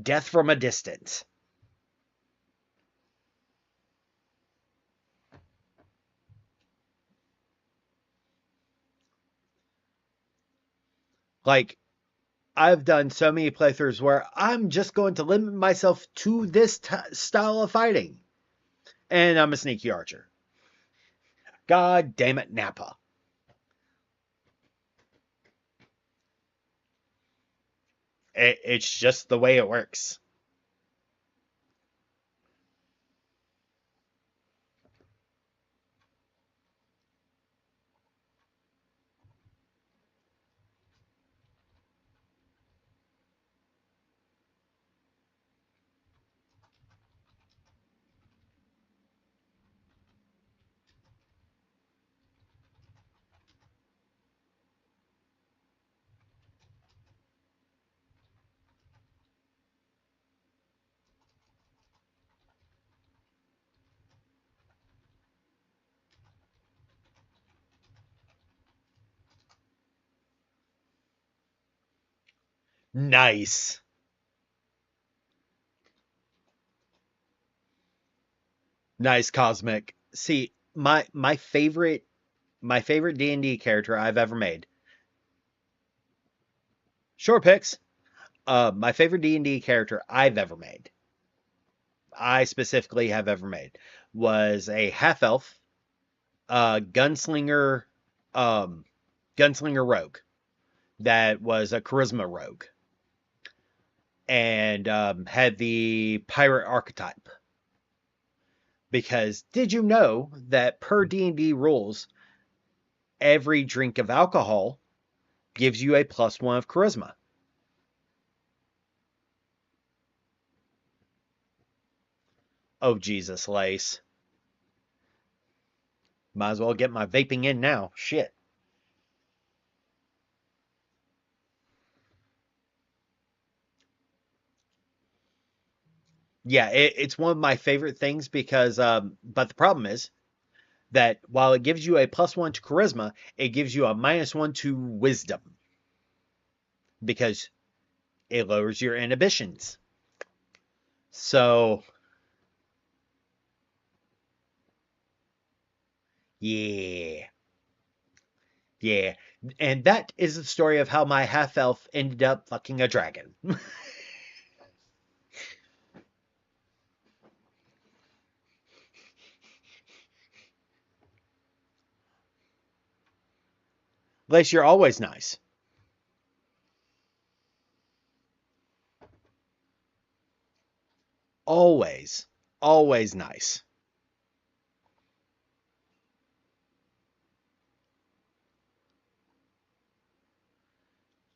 Death from a distance. Like, I've done so many playthroughs where I'm just going to limit myself to this style of fighting. And I'm a sneaky archer. God damn it, Napa. It's just the way it works. Nice. Nice, Cosmic. See, my favorite D&D character I've ever made. Sure picks. My favorite D&D character I've ever made. I specifically have ever made was a half elf, gunslinger, gunslinger rogue that was a charisma rogue, and had the pirate archetype. Because did you know that per D&D rules, every drink of alcohol gives you a +1 of charisma? Oh, Jesus, Lace. Might as well get my vaping in now. Shit. Yeah, it's one of my favorite things because, but the problem is that while it gives you a +1 to charisma, it gives you a -1 to wisdom because it lowers your inhibitions. So, yeah, yeah. And that is the story of how my half-elf ended up fucking a dragon. Lace, you're always nice. Always. Always nice.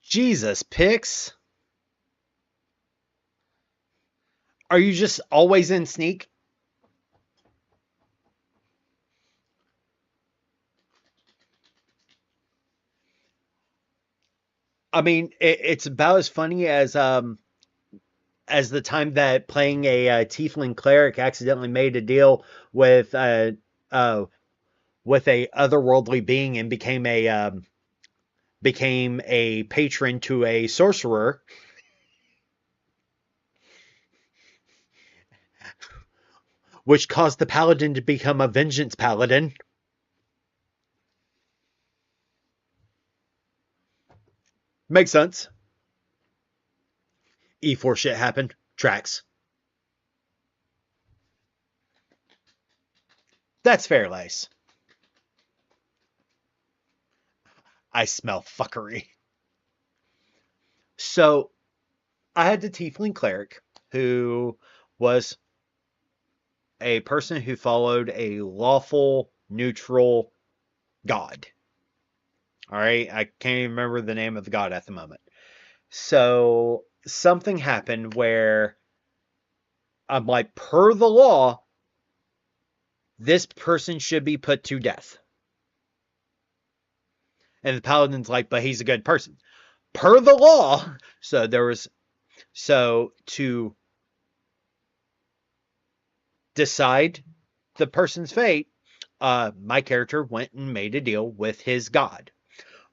Jesus, Pix. Are you just always in sneak? I mean, it's about as funny as the time that playing a tiefling cleric accidentally made a deal uh with a otherworldly being and became a patron to a sorcerer, which caused the paladin to become a vengeance paladin. Makes sense. E4 shit happened. Tracks. That's fair, Lace. I smell fuckery. So I had the tiefling cleric who was a person who followed a lawful, neutral god. All right, I can't even remember the name of the god at the moment. So something happened where I'm like, per the law, this person should be put to death. And the paladin's like, but he's a good person. Per the law. So to decide the person's fate, my character went and made a deal with his god.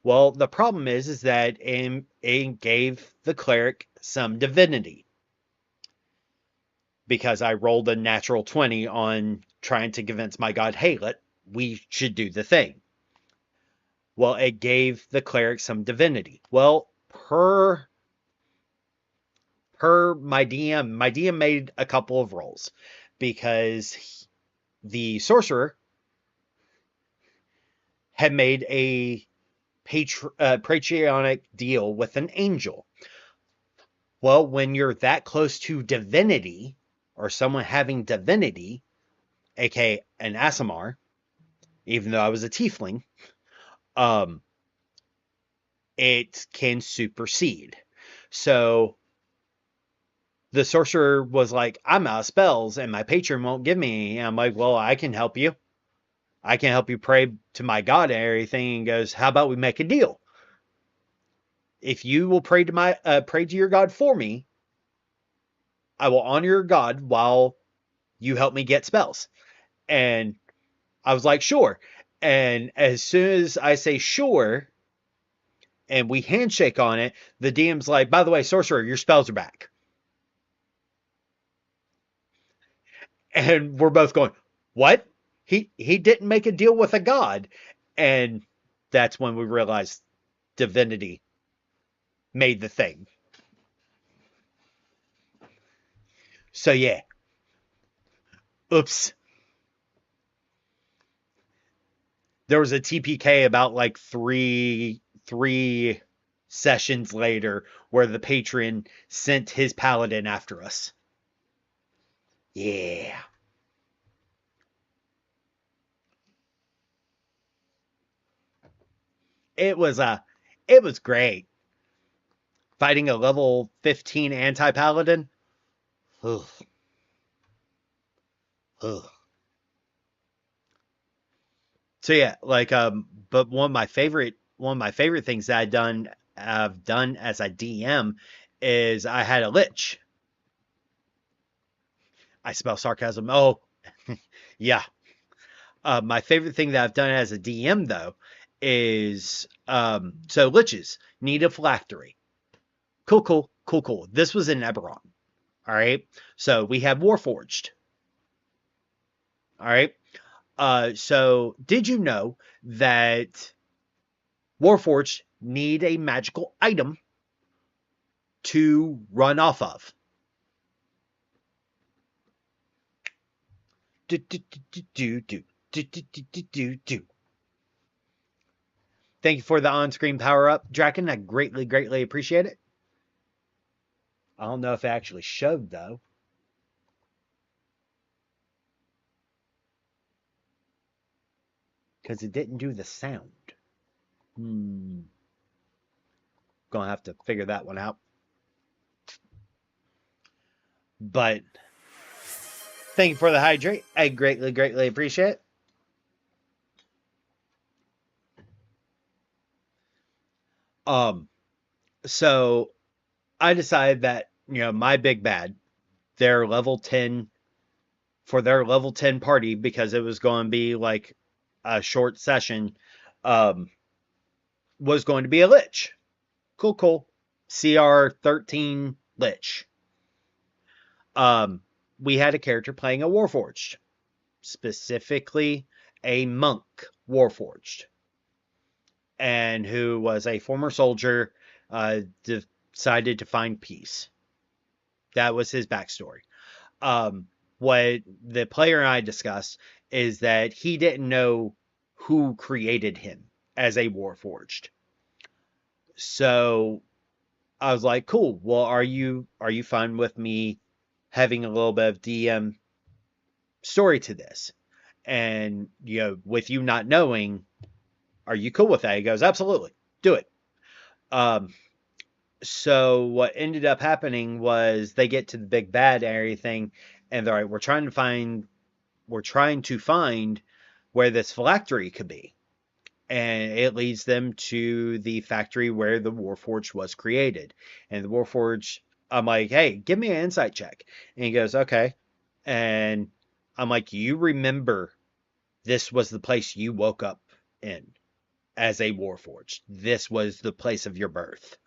Well, the problem is that it gave the cleric some divinity because I rolled a natural 20 on trying to convince my god, hey, we should do the thing. Well, it gave the cleric some divinity. Well, per my DM made a couple of rolls because the sorcerer had made a patriotic deal with an angel. Well, when you're that close to divinity, or someone having divinity, aka an Asimar, even though I was a tiefling, um, it can supersede. So the sorcerer was like, I'm out of spells and my patron won't give me any. And I'm like, well, I can help you. I can help you pray to my God and everything. And goes, how about we make a deal? If you will pray to your God for me, I will honor your God while you help me get spells. And I was like, sure. And as soon as I say sure, and we handshake on it, the DM's like, by the way, sorcerer, your spells are back. And we're both going, what? He didn't make a deal with a god. And that's when we realized divinity made the thing. So yeah. Oops. There was a TPK about like three sessions later where the patron sent his paladin after us. Yeah. It was it was great. Fighting a level 15 anti-paladin. Ugh. Ugh. So yeah, like but one of my favorite things that I've done as a DM is I had a lich. I smell sarcasm. Oh, yeah. My favorite thing that I've done as a DM though is so liches need a phylactery. Cool. This was in Eberron. All right. So we have Warforged. All right. So did you know that Warforged need a magical item to run off of? Do, do, do, do, do, do, do, do, do, do, do. Thank you for the on-screen power-up, Draken. I greatly appreciate it. I don't know if it actually showed, though. Because it didn't do the sound. Gonna have to figure that one out. But thank you for the hydrate. I greatly appreciate it. So I decided that, my big bad, their level 10 for their level 10 party, because it was going to be like a short session, was going to be a lich. Cool. CR 13 lich. We had a character playing a Warforged, specifically a monk Warforged, and who was a former soldier, decided to find peace. That was his backstory. What the player and I discussed is that he didn't know who created him as a Warforged. So I was like, cool. Well, are you fine with me having a little bit of DM story to this? And, with you not knowing, are you cool with that? He goes, absolutely, do it. So what ended up happening was they get to the big bad and everything, and they're like, we're trying to find where this phylactery could be. And it leads them to the factory where the Warforged was created. And the Warforged, I'm like, hey, give me an insight check. And he goes, okay. And I'm like, you remember this was the place you woke up in as a Warforged. This was the place of your birth.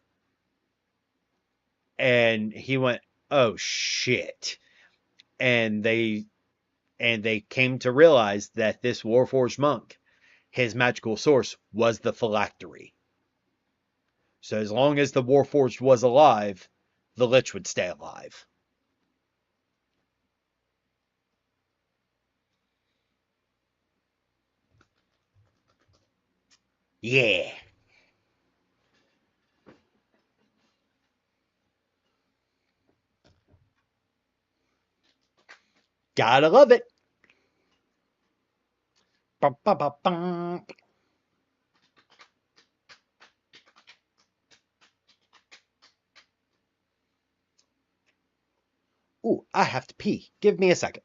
And he went, oh shit. And they came to realize that this Warforged monk, his magical source was the phylactery. So as long as the Warforged was alive, the Lich would stay alive. Yeah. Gotta love it. Bum, bum, bum, bum. Ooh, I have to pee. Give me a second.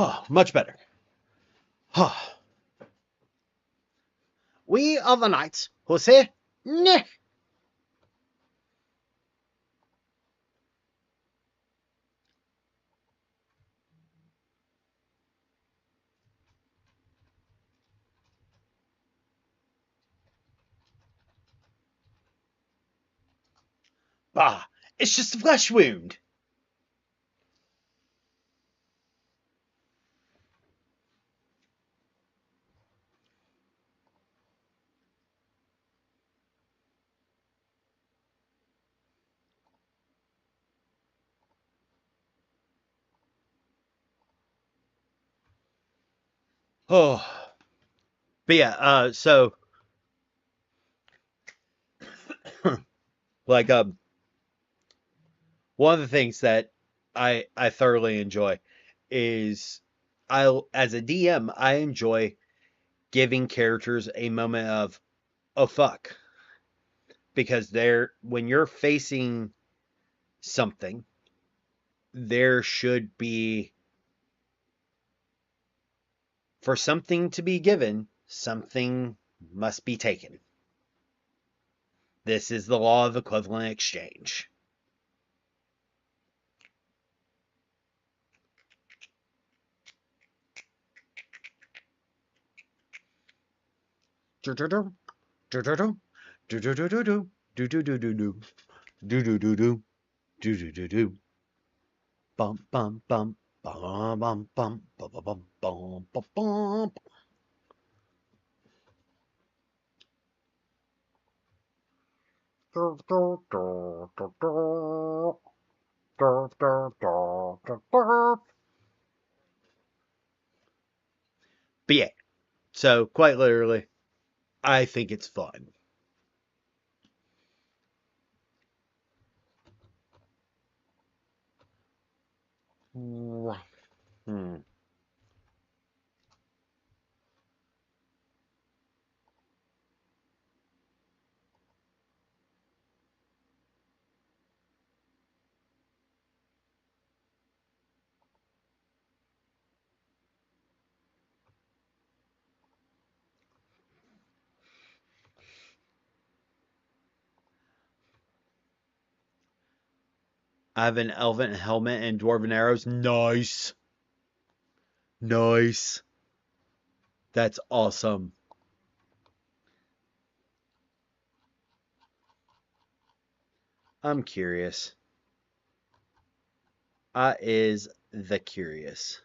Oh, much better. Oh. We are the knights who say, "Neh." Bah, it's just a flesh wound. Oh, but yeah. So like one of the things that I thoroughly enjoy is as a DM I enjoy giving characters a moment of oh fuck, because when you're facing something, there should be, for something to be given, something must be taken. This is the law of equivalent exchange. Bum bum bum bum bum bum bum bum bum bum bum. But yeah, so quite literally, I think it's fun. Hmm. I have an elven helmet and dwarven arrows. Nice. Nice. That's awesome. I'm curious. I is the curious.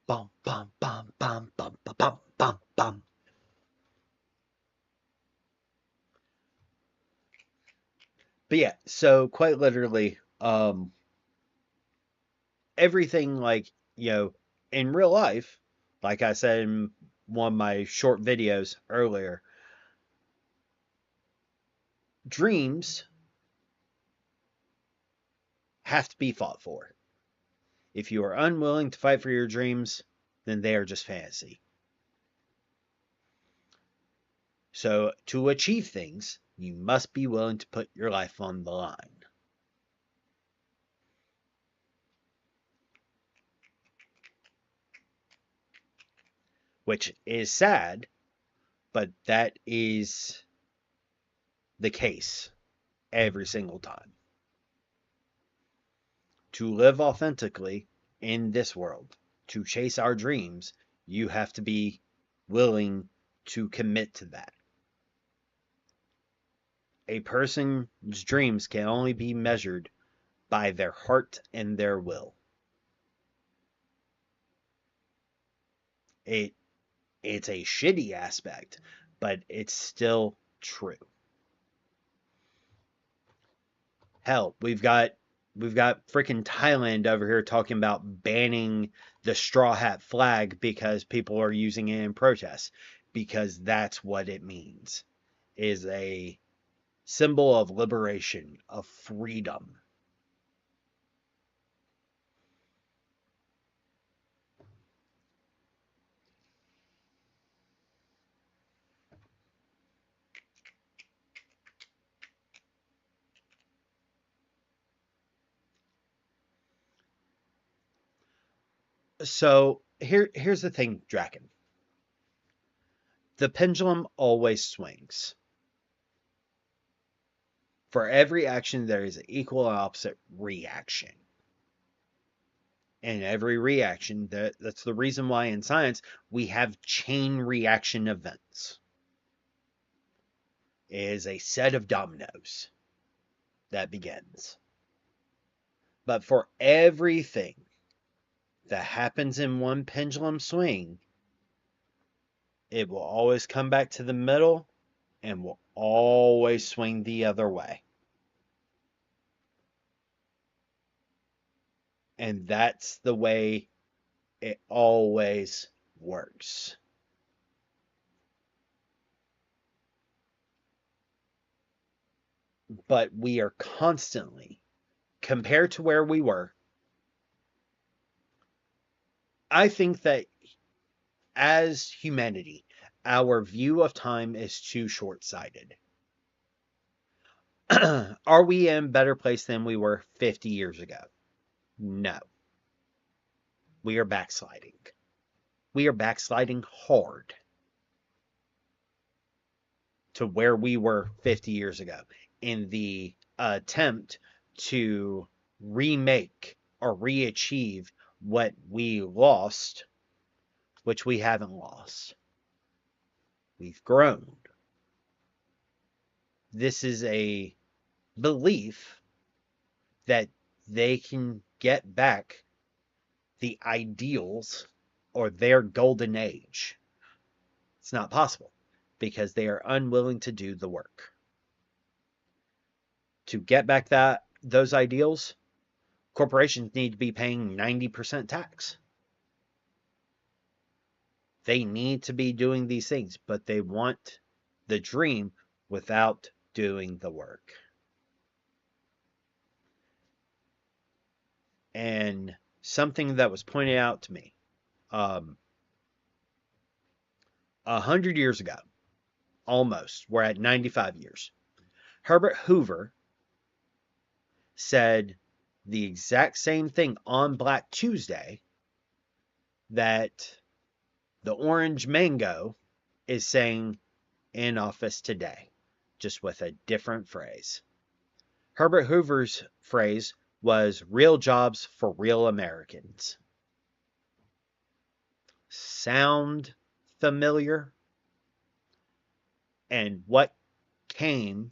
Bum bum bum bum bum bum bum bum bum. But yeah, so quite literally, everything like, in real life, like I said in one of my short videos earlier, dreams have to be fought for. If you are unwilling to fight for your dreams, then they are just fantasy. So to achieve things, you must be willing to put your life on the line. Which is sad, but that is the case every single time. To live authentically in this world, to chase our dreams, you have to be willing to commit to that. A person's dreams can only be measured by their heart and their will. It's a shitty aspect, but it's still true. Hell, we've got freaking Thailand over here talking about banning the straw hat flag because people are using it in protest, because that's what it means, is a symbol of liberation, of freedom. So here's the thing, Draken. The pendulum always swings. For every action, there is an equal and opposite reaction. And every reaction, that's the reason why in science we have chain reaction events. It is a set of dominoes that begins. But for everything that happens in one pendulum swing, it will always come back to the middle and will always swing the other way. And that's the way it always works. But we are constantly, compared to where we were, I think that as humanity, our view of time is too short-sighted. Are we in a better place than we were 50 years ago? No. We are backsliding. We are backsliding hard to where we were 50 years ago in the attempt to remake or re-achieve what we lost, which we haven't lost. We've grown. This is a belief that they can get back the ideals or their golden age. It's not possible because they are unwilling to do the work. To get back those ideals, corporations need to be paying 90% tax. They need to be doing these things, but they want the dream without doing the work. And something that was pointed out to me 100 years ago, almost, we're at 95 years. Herbert Hoover said the exact same thing on Black Tuesday that the orange mango is saying in office today, just with a different phrase. Herbert Hoover's phrase was real jobs for real Americans. Sound familiar? And what came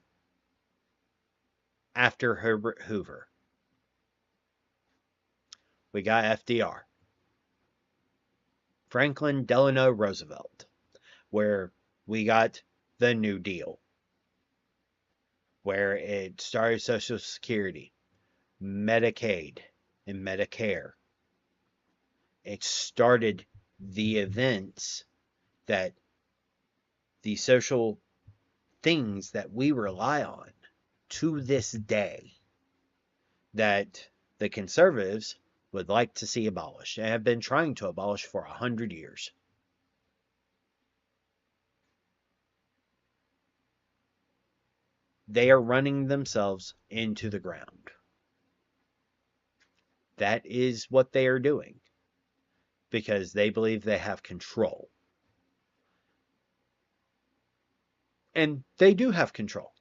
after Herbert Hoover? We got FDR. Franklin Delano Roosevelt, where we got the New Deal, where it started Social Security, Medicaid, and Medicare. It started the events that the social things that we rely on to this day that the conservatives would like to see abolished and have been trying to abolish for 100 years. They are running themselves into the ground. That is what they are doing because they believe they have control. And they do have control,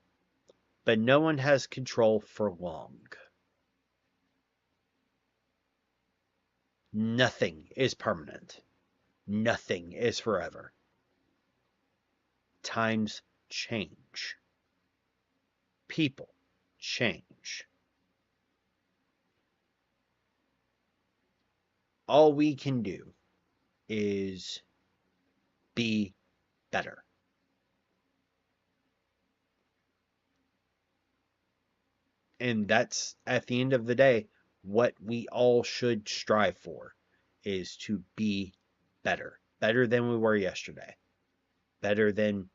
but no one has control for long. Nothing is permanent. Nothing is forever. Times change. People change. All we can do is be better. And that's, at the end of the day, what we all should strive for, is to be better. Better than we were yesterday. Better than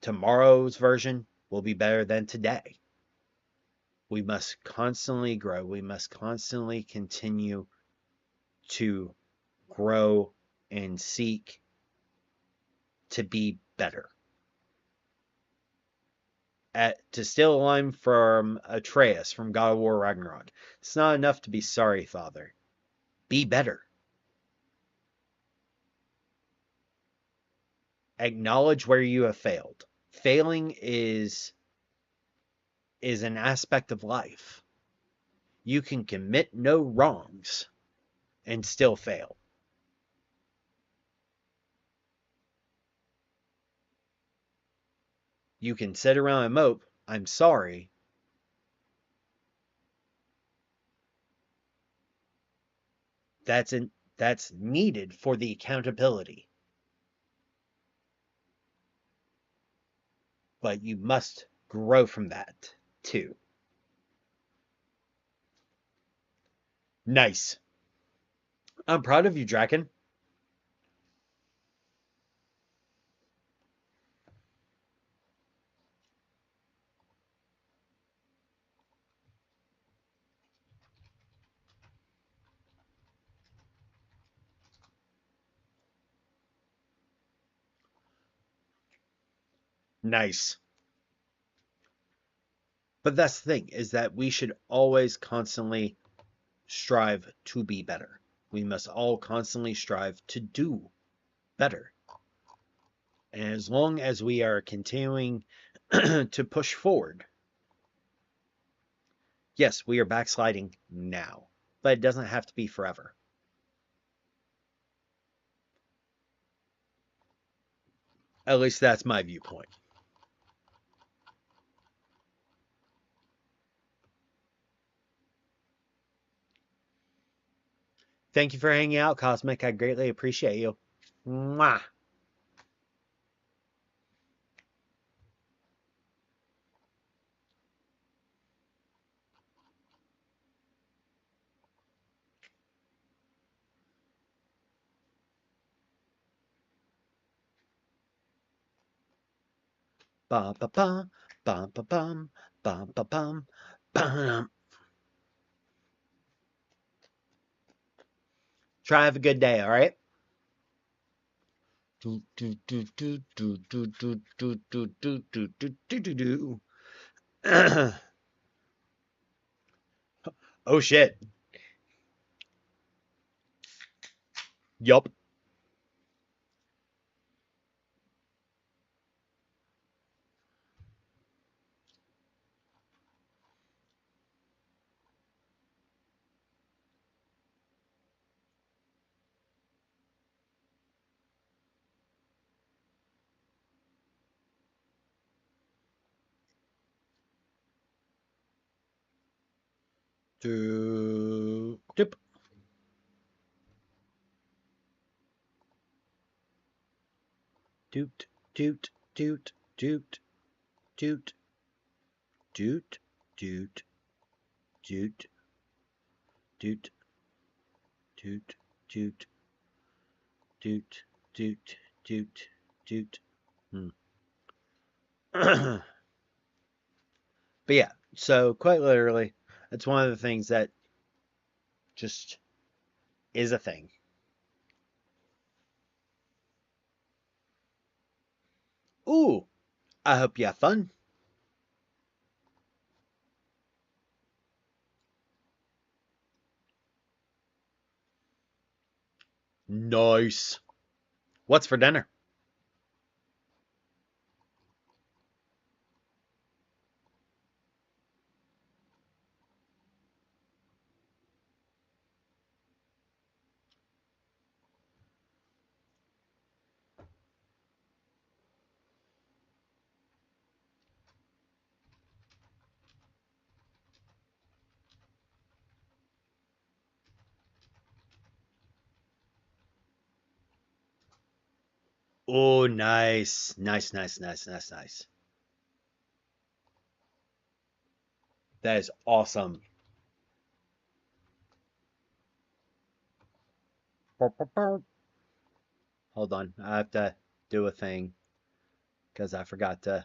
tomorrow's version will be better than today. We must constantly grow. We must constantly continue to grow and seek to be better. to steal a line from Atreus from God of War Ragnarok. It's not enough to be sorry, Father. Be better. Acknowledge where you have failed. Failing is an aspect of life. You can commit no wrongs and still fail. You can sit around and mope, I'm sorry. That's needed for the accountability. But you must grow from that too. Nice. I'm proud of you, Draken. Nice. But that's the thing, is that we should always constantly strive to be better. We must all constantly strive to do better. And as long as we are continuing to push forward, yes, we are backsliding now, but it doesn't have to be forever. At least that's my viewpoint. Thank you for hanging out, Cosmic. I greatly appreciate you. Mwah. Ba ba ba ba ba bum ba ba bum bum. Try to have a good day, all right? Do do do do do do do do do do do do do do. Oh shit. Yup. Do dip. Doot doot doot doot doot doot doot doot doot doot doot doot doot doot doot. But yeah, so quite literally, it's one of the things that just is a thing. Ooh, I hope you have fun. Nice. What's for dinner? Oh, nice. Nice, nice, nice, nice, nice. That is awesome. Hold on. I have to do a thing because I forgot to.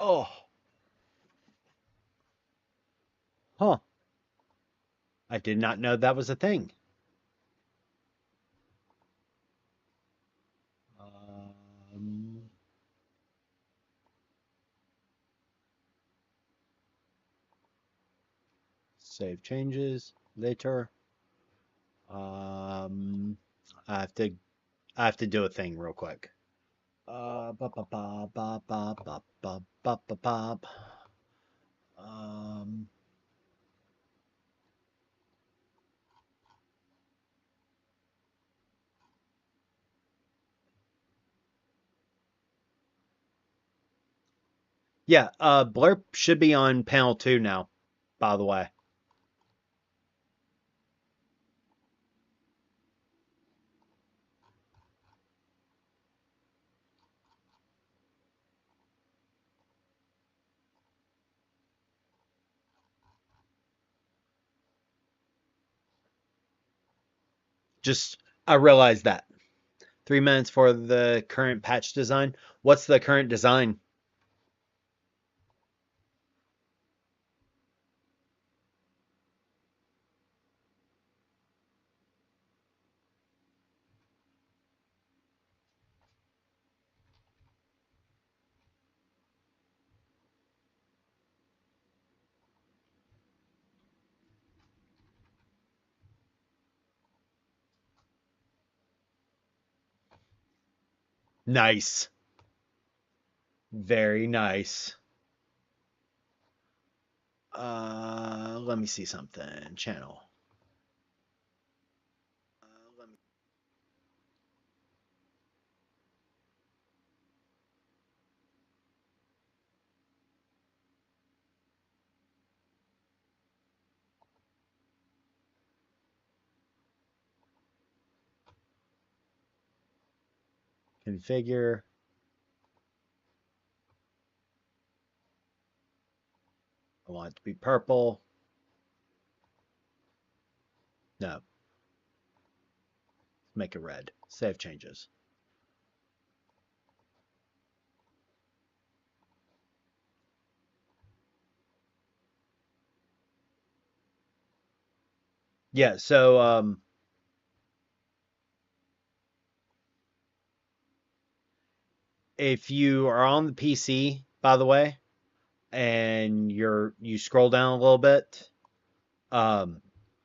Oh, huh. I did not know that was a thing. Um, Save changes later. Um, I have to I have to do a thing real quick. Ba ba ba ba ba ba ba ba ba ba. Um, yeah, Blurp should be on panel 2 now, by the way. Just I realized that. 3 minutes for the current patch design. What's the current design? Nice. Very nice. Let me see something. Channel. Let me configure. I want it to be purple. No, make it red. Save changes. Yeah, so if you are on the PC, by the way, and you scroll down a little bit, um,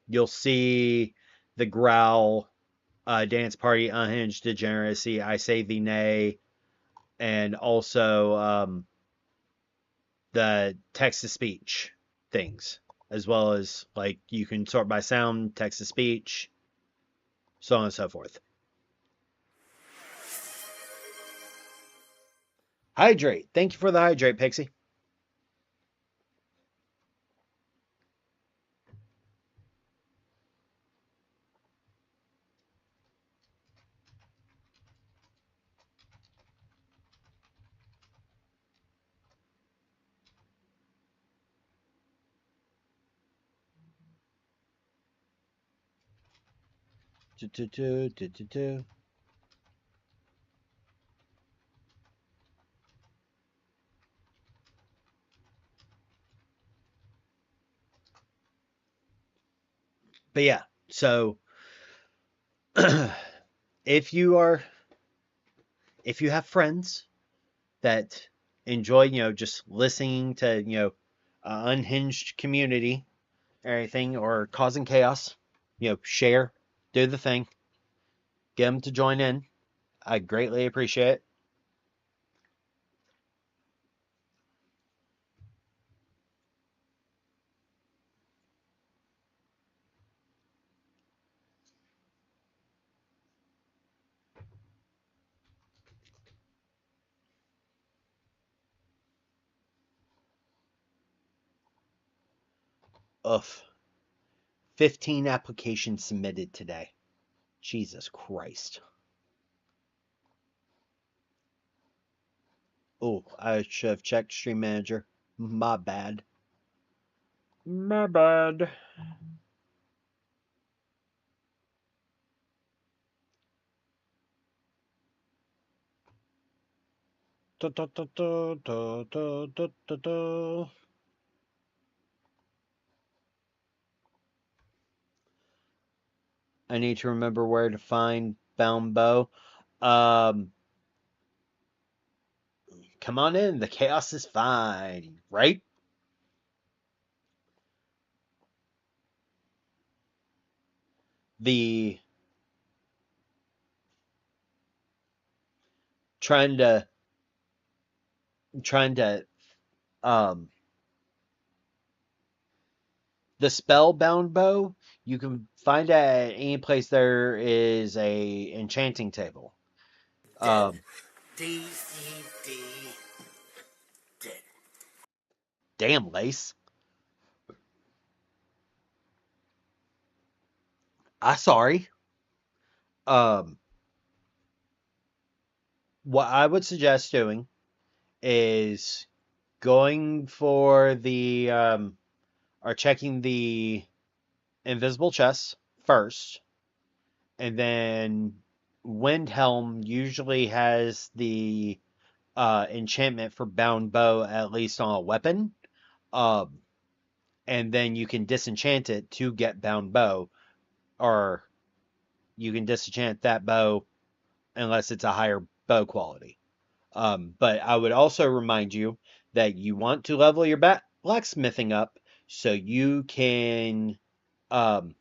you'll see the growl, dance party, unhinged degeneracy, I say thee nay, and also the text to speech things, as well as like you can sort by sound, text to speech, so on and so forth. Hydrate. Thank you for the hydrate, Pixie. But yeah, so if you are if you have friends that enjoy, just listening to, unhinged community or anything, or causing chaos, share, do the thing, get them to join in. I greatly appreciate it. Oof. 15 applications submitted today. Jesus Christ. Oh, I should have checked Stream Manager. My bad. My bad. I need to remember where to find Bound Bow. Come on in. The chaos is fine, right? The trying to um the spellbound bow you can find at any place there is a enchanting table. Dead. Um D-E-D. Dead. Damn, Lace. I sorry. Um what I would suggest doing is going for the or checking the invisible chest first, and then Windhelm usually has the enchantment for bound bow, at least on a weapon. Um, and then you can disenchant it to get bound bow, or you can disenchant that bow unless it's a higher bow quality. But I would also remind you that you want to level your blacksmithing up so you can um,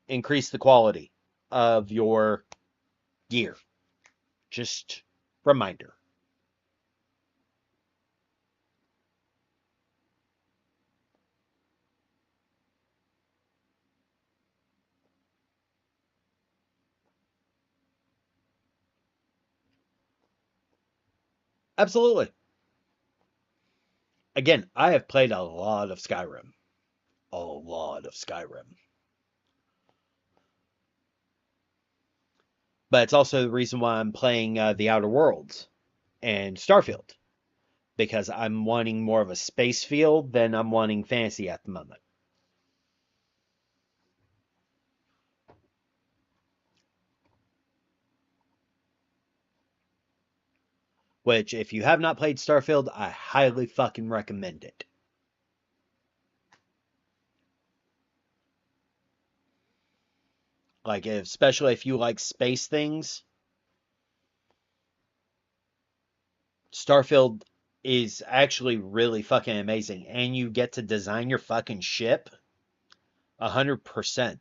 increase the quality of your gear. Just reminder. Absolutely. Again, I have played a lot of Skyrim. A lot of Skyrim. But it's also the reason why I'm playing The Outer Worlds and Starfield, because I'm wanting more of a space feel than I'm wanting fantasy at the moment. Which, if you have not played Starfield, I highly fucking recommend it. Like, especially if you like space things, Starfield is actually really fucking amazing. And you get to design your fucking ship 100%.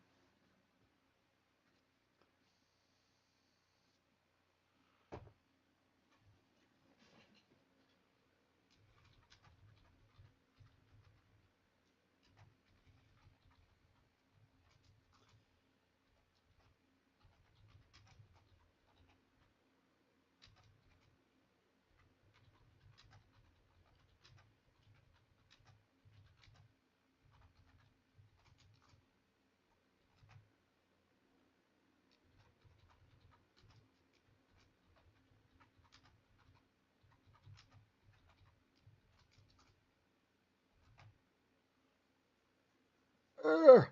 All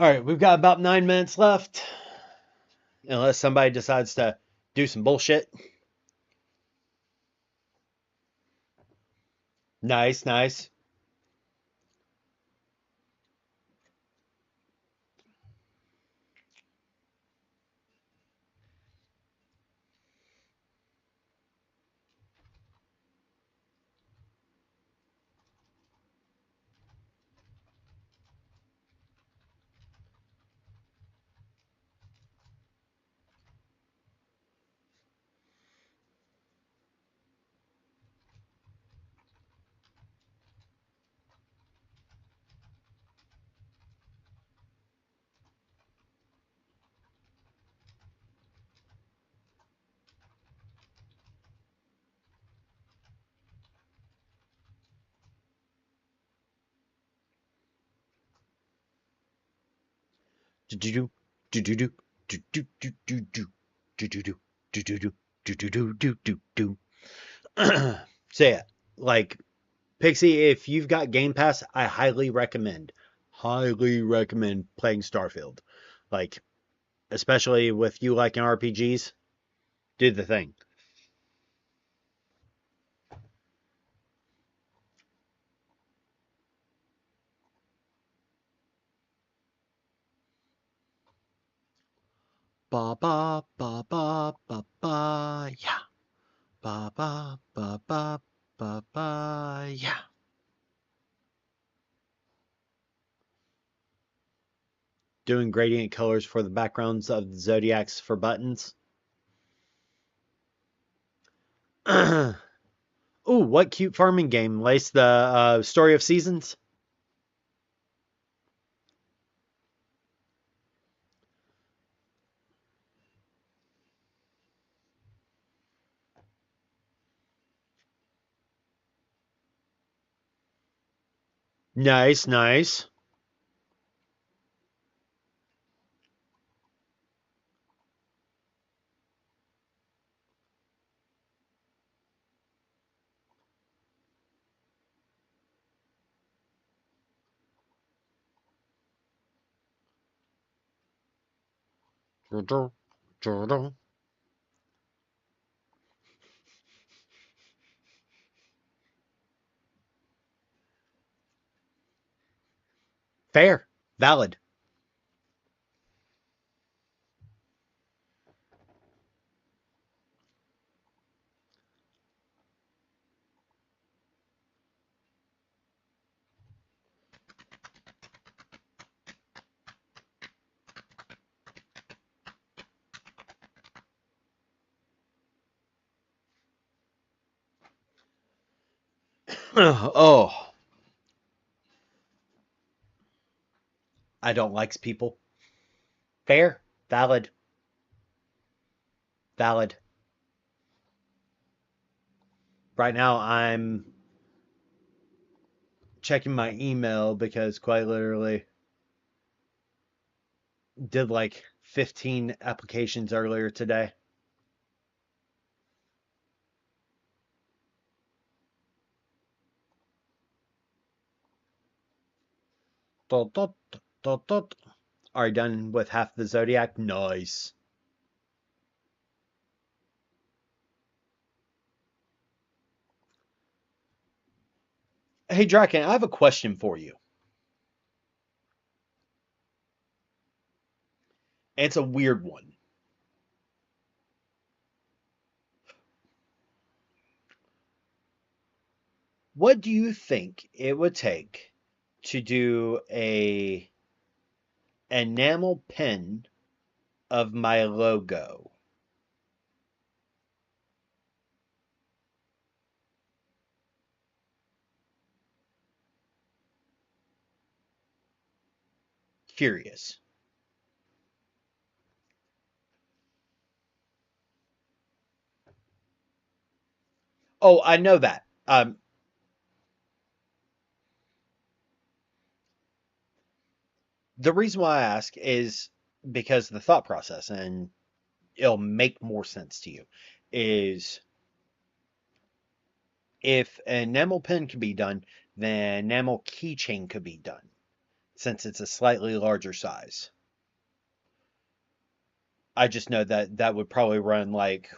right, we've got about 9 minutes left. Unless somebody decides to do some bullshit. Nice, nice. Do-do-do, do-do-do, do-do-do-do-do, do-do-do, do-do-do, do-do-do, do-do-do. So yeah, like Pixie, if you've got Game Pass, I highly recommend playing Starfield. Like, especially with you liking RPGs, do the thing. Ba ba ba ba ba ba yeah. Ba ba ba ba ba ba yeah. Doing gradient colors for the backgrounds of the zodiacs for buttons. Ooh, what cute farming game? Lace the Story of Seasons? Nice, nice. Fair. Valid. Oh, I don't likes people. Fair. Valid. Valid. Right now, I'm checking my email because quite literally did like 15 applications earlier today. Dot, dot, dot, dot. Already done with half the zodiac. Nice. Hey, Draken, I have a question for you. It's a weird one. What do you think it would take to do a enamel pin of my logo? Curious. Oh, I know that. The reason why I ask is because the thought process, and it'll make more sense to you, is if an enamel pen could be done, then enamel keychain could be done, since it's a slightly larger size. I just know that that would probably run like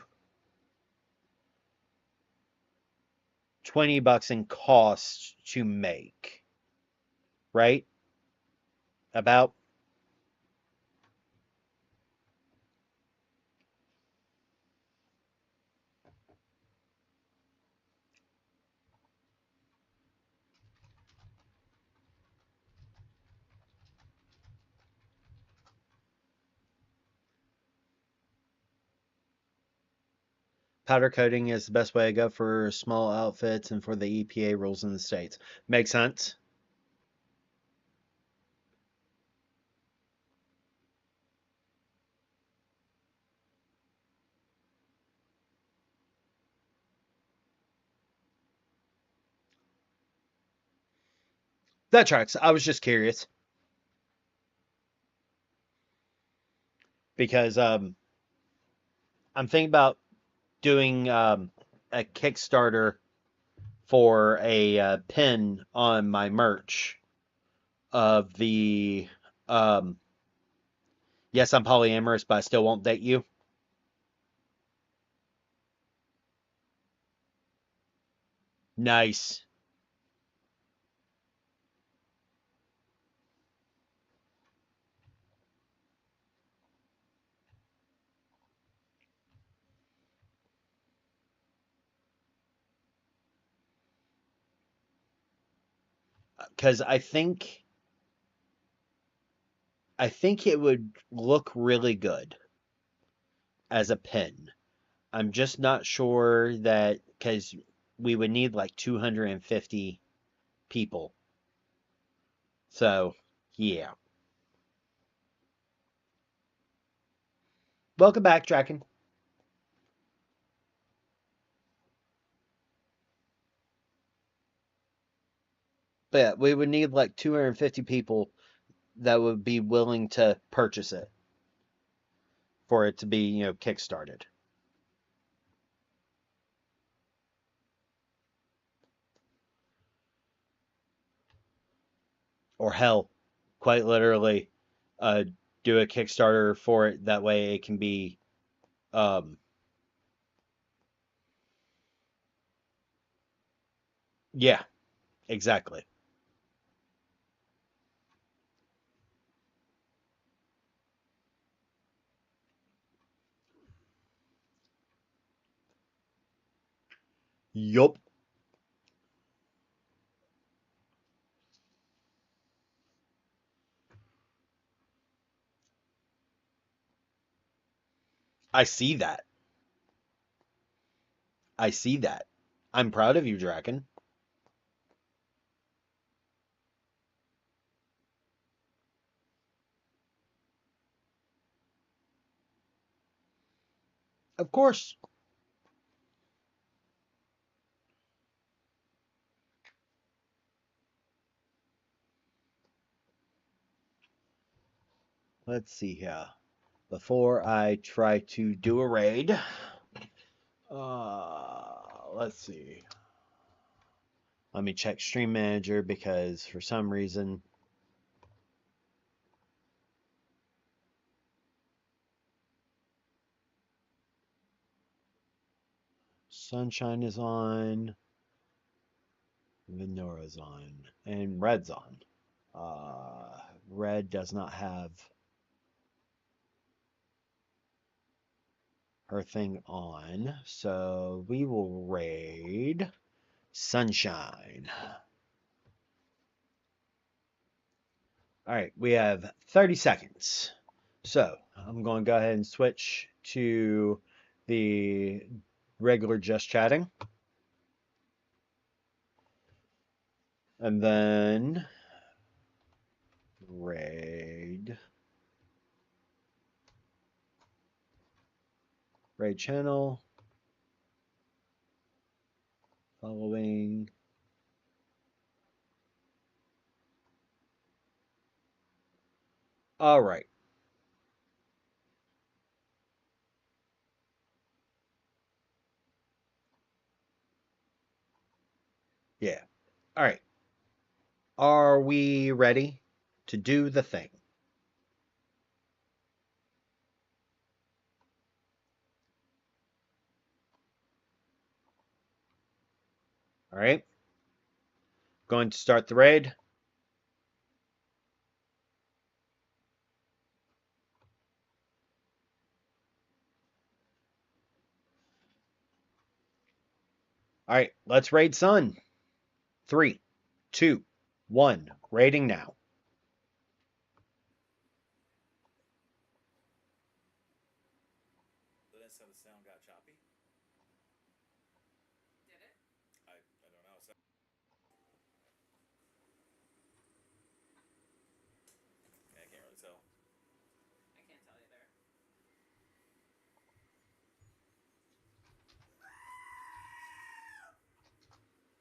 $20 in cost to make, right? About powder coating is the best way to go for small outfits and for the EPA rules in the States. Makes sense? That tracks. I was just curious. because I'm thinking about doing a Kickstarter for a pin on my merch of the um, yes, I'm polyamorous, but I still won't date you. Nice. Because I think it would look really good as a pin. I'm just not sure that because we would need like 250 people. So, yeah. Welcome back, Draken. But yeah, we would need like 250 people that would be willing to purchase it for it to be, kickstarted. Or hell, quite literally, uh, do a Kickstarter for it. That way it can be, um, yeah, exactly. Yup. I see that. I see that. I'm proud of you, Draken. Of course. Let's see here. Before I try to do a raid, let's see. Let me check Stream Manager because for some reason Sunshine is on, Venora's on, and Red's on. Red does not have her thing on, so we will raid Sunshine. All right, we have 30 seconds. So I'm going to go ahead and switch to the regular just chatting. And then raid channel, following. All right. Yeah. All right. Are we ready to do the thing? All right. Going to start the raid. All right. Let's raid Sun. 3, 2, 1. Raiding now. The last time the sound got choppy. Did it? I don't know. I can't really tell. I can't tell either.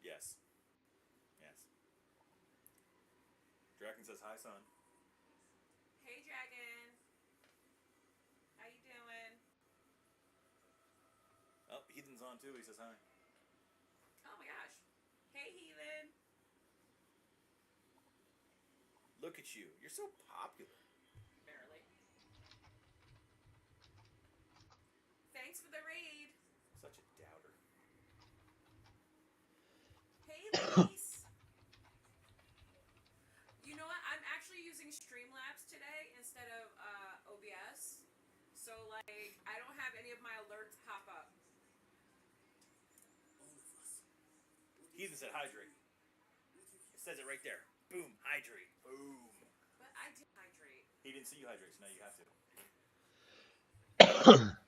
Yes. Yes. Draken says hi, son. Hey, Dragon. Heathen's on too. He says hi. Oh my gosh. Hey, Heathen. Look at you. You're so popular. Barely. Thanks for the raid. Such a doubter. Hey, ladies. You know what? I'm actually using Streamlabs today instead of OBS. So, like, I don't have any of my alerts pop up. Heathen said hydrate. It says it right there. Boom. Hydrate. Boom. But I did hydrate. He didn't see you hydrate, so now you have to.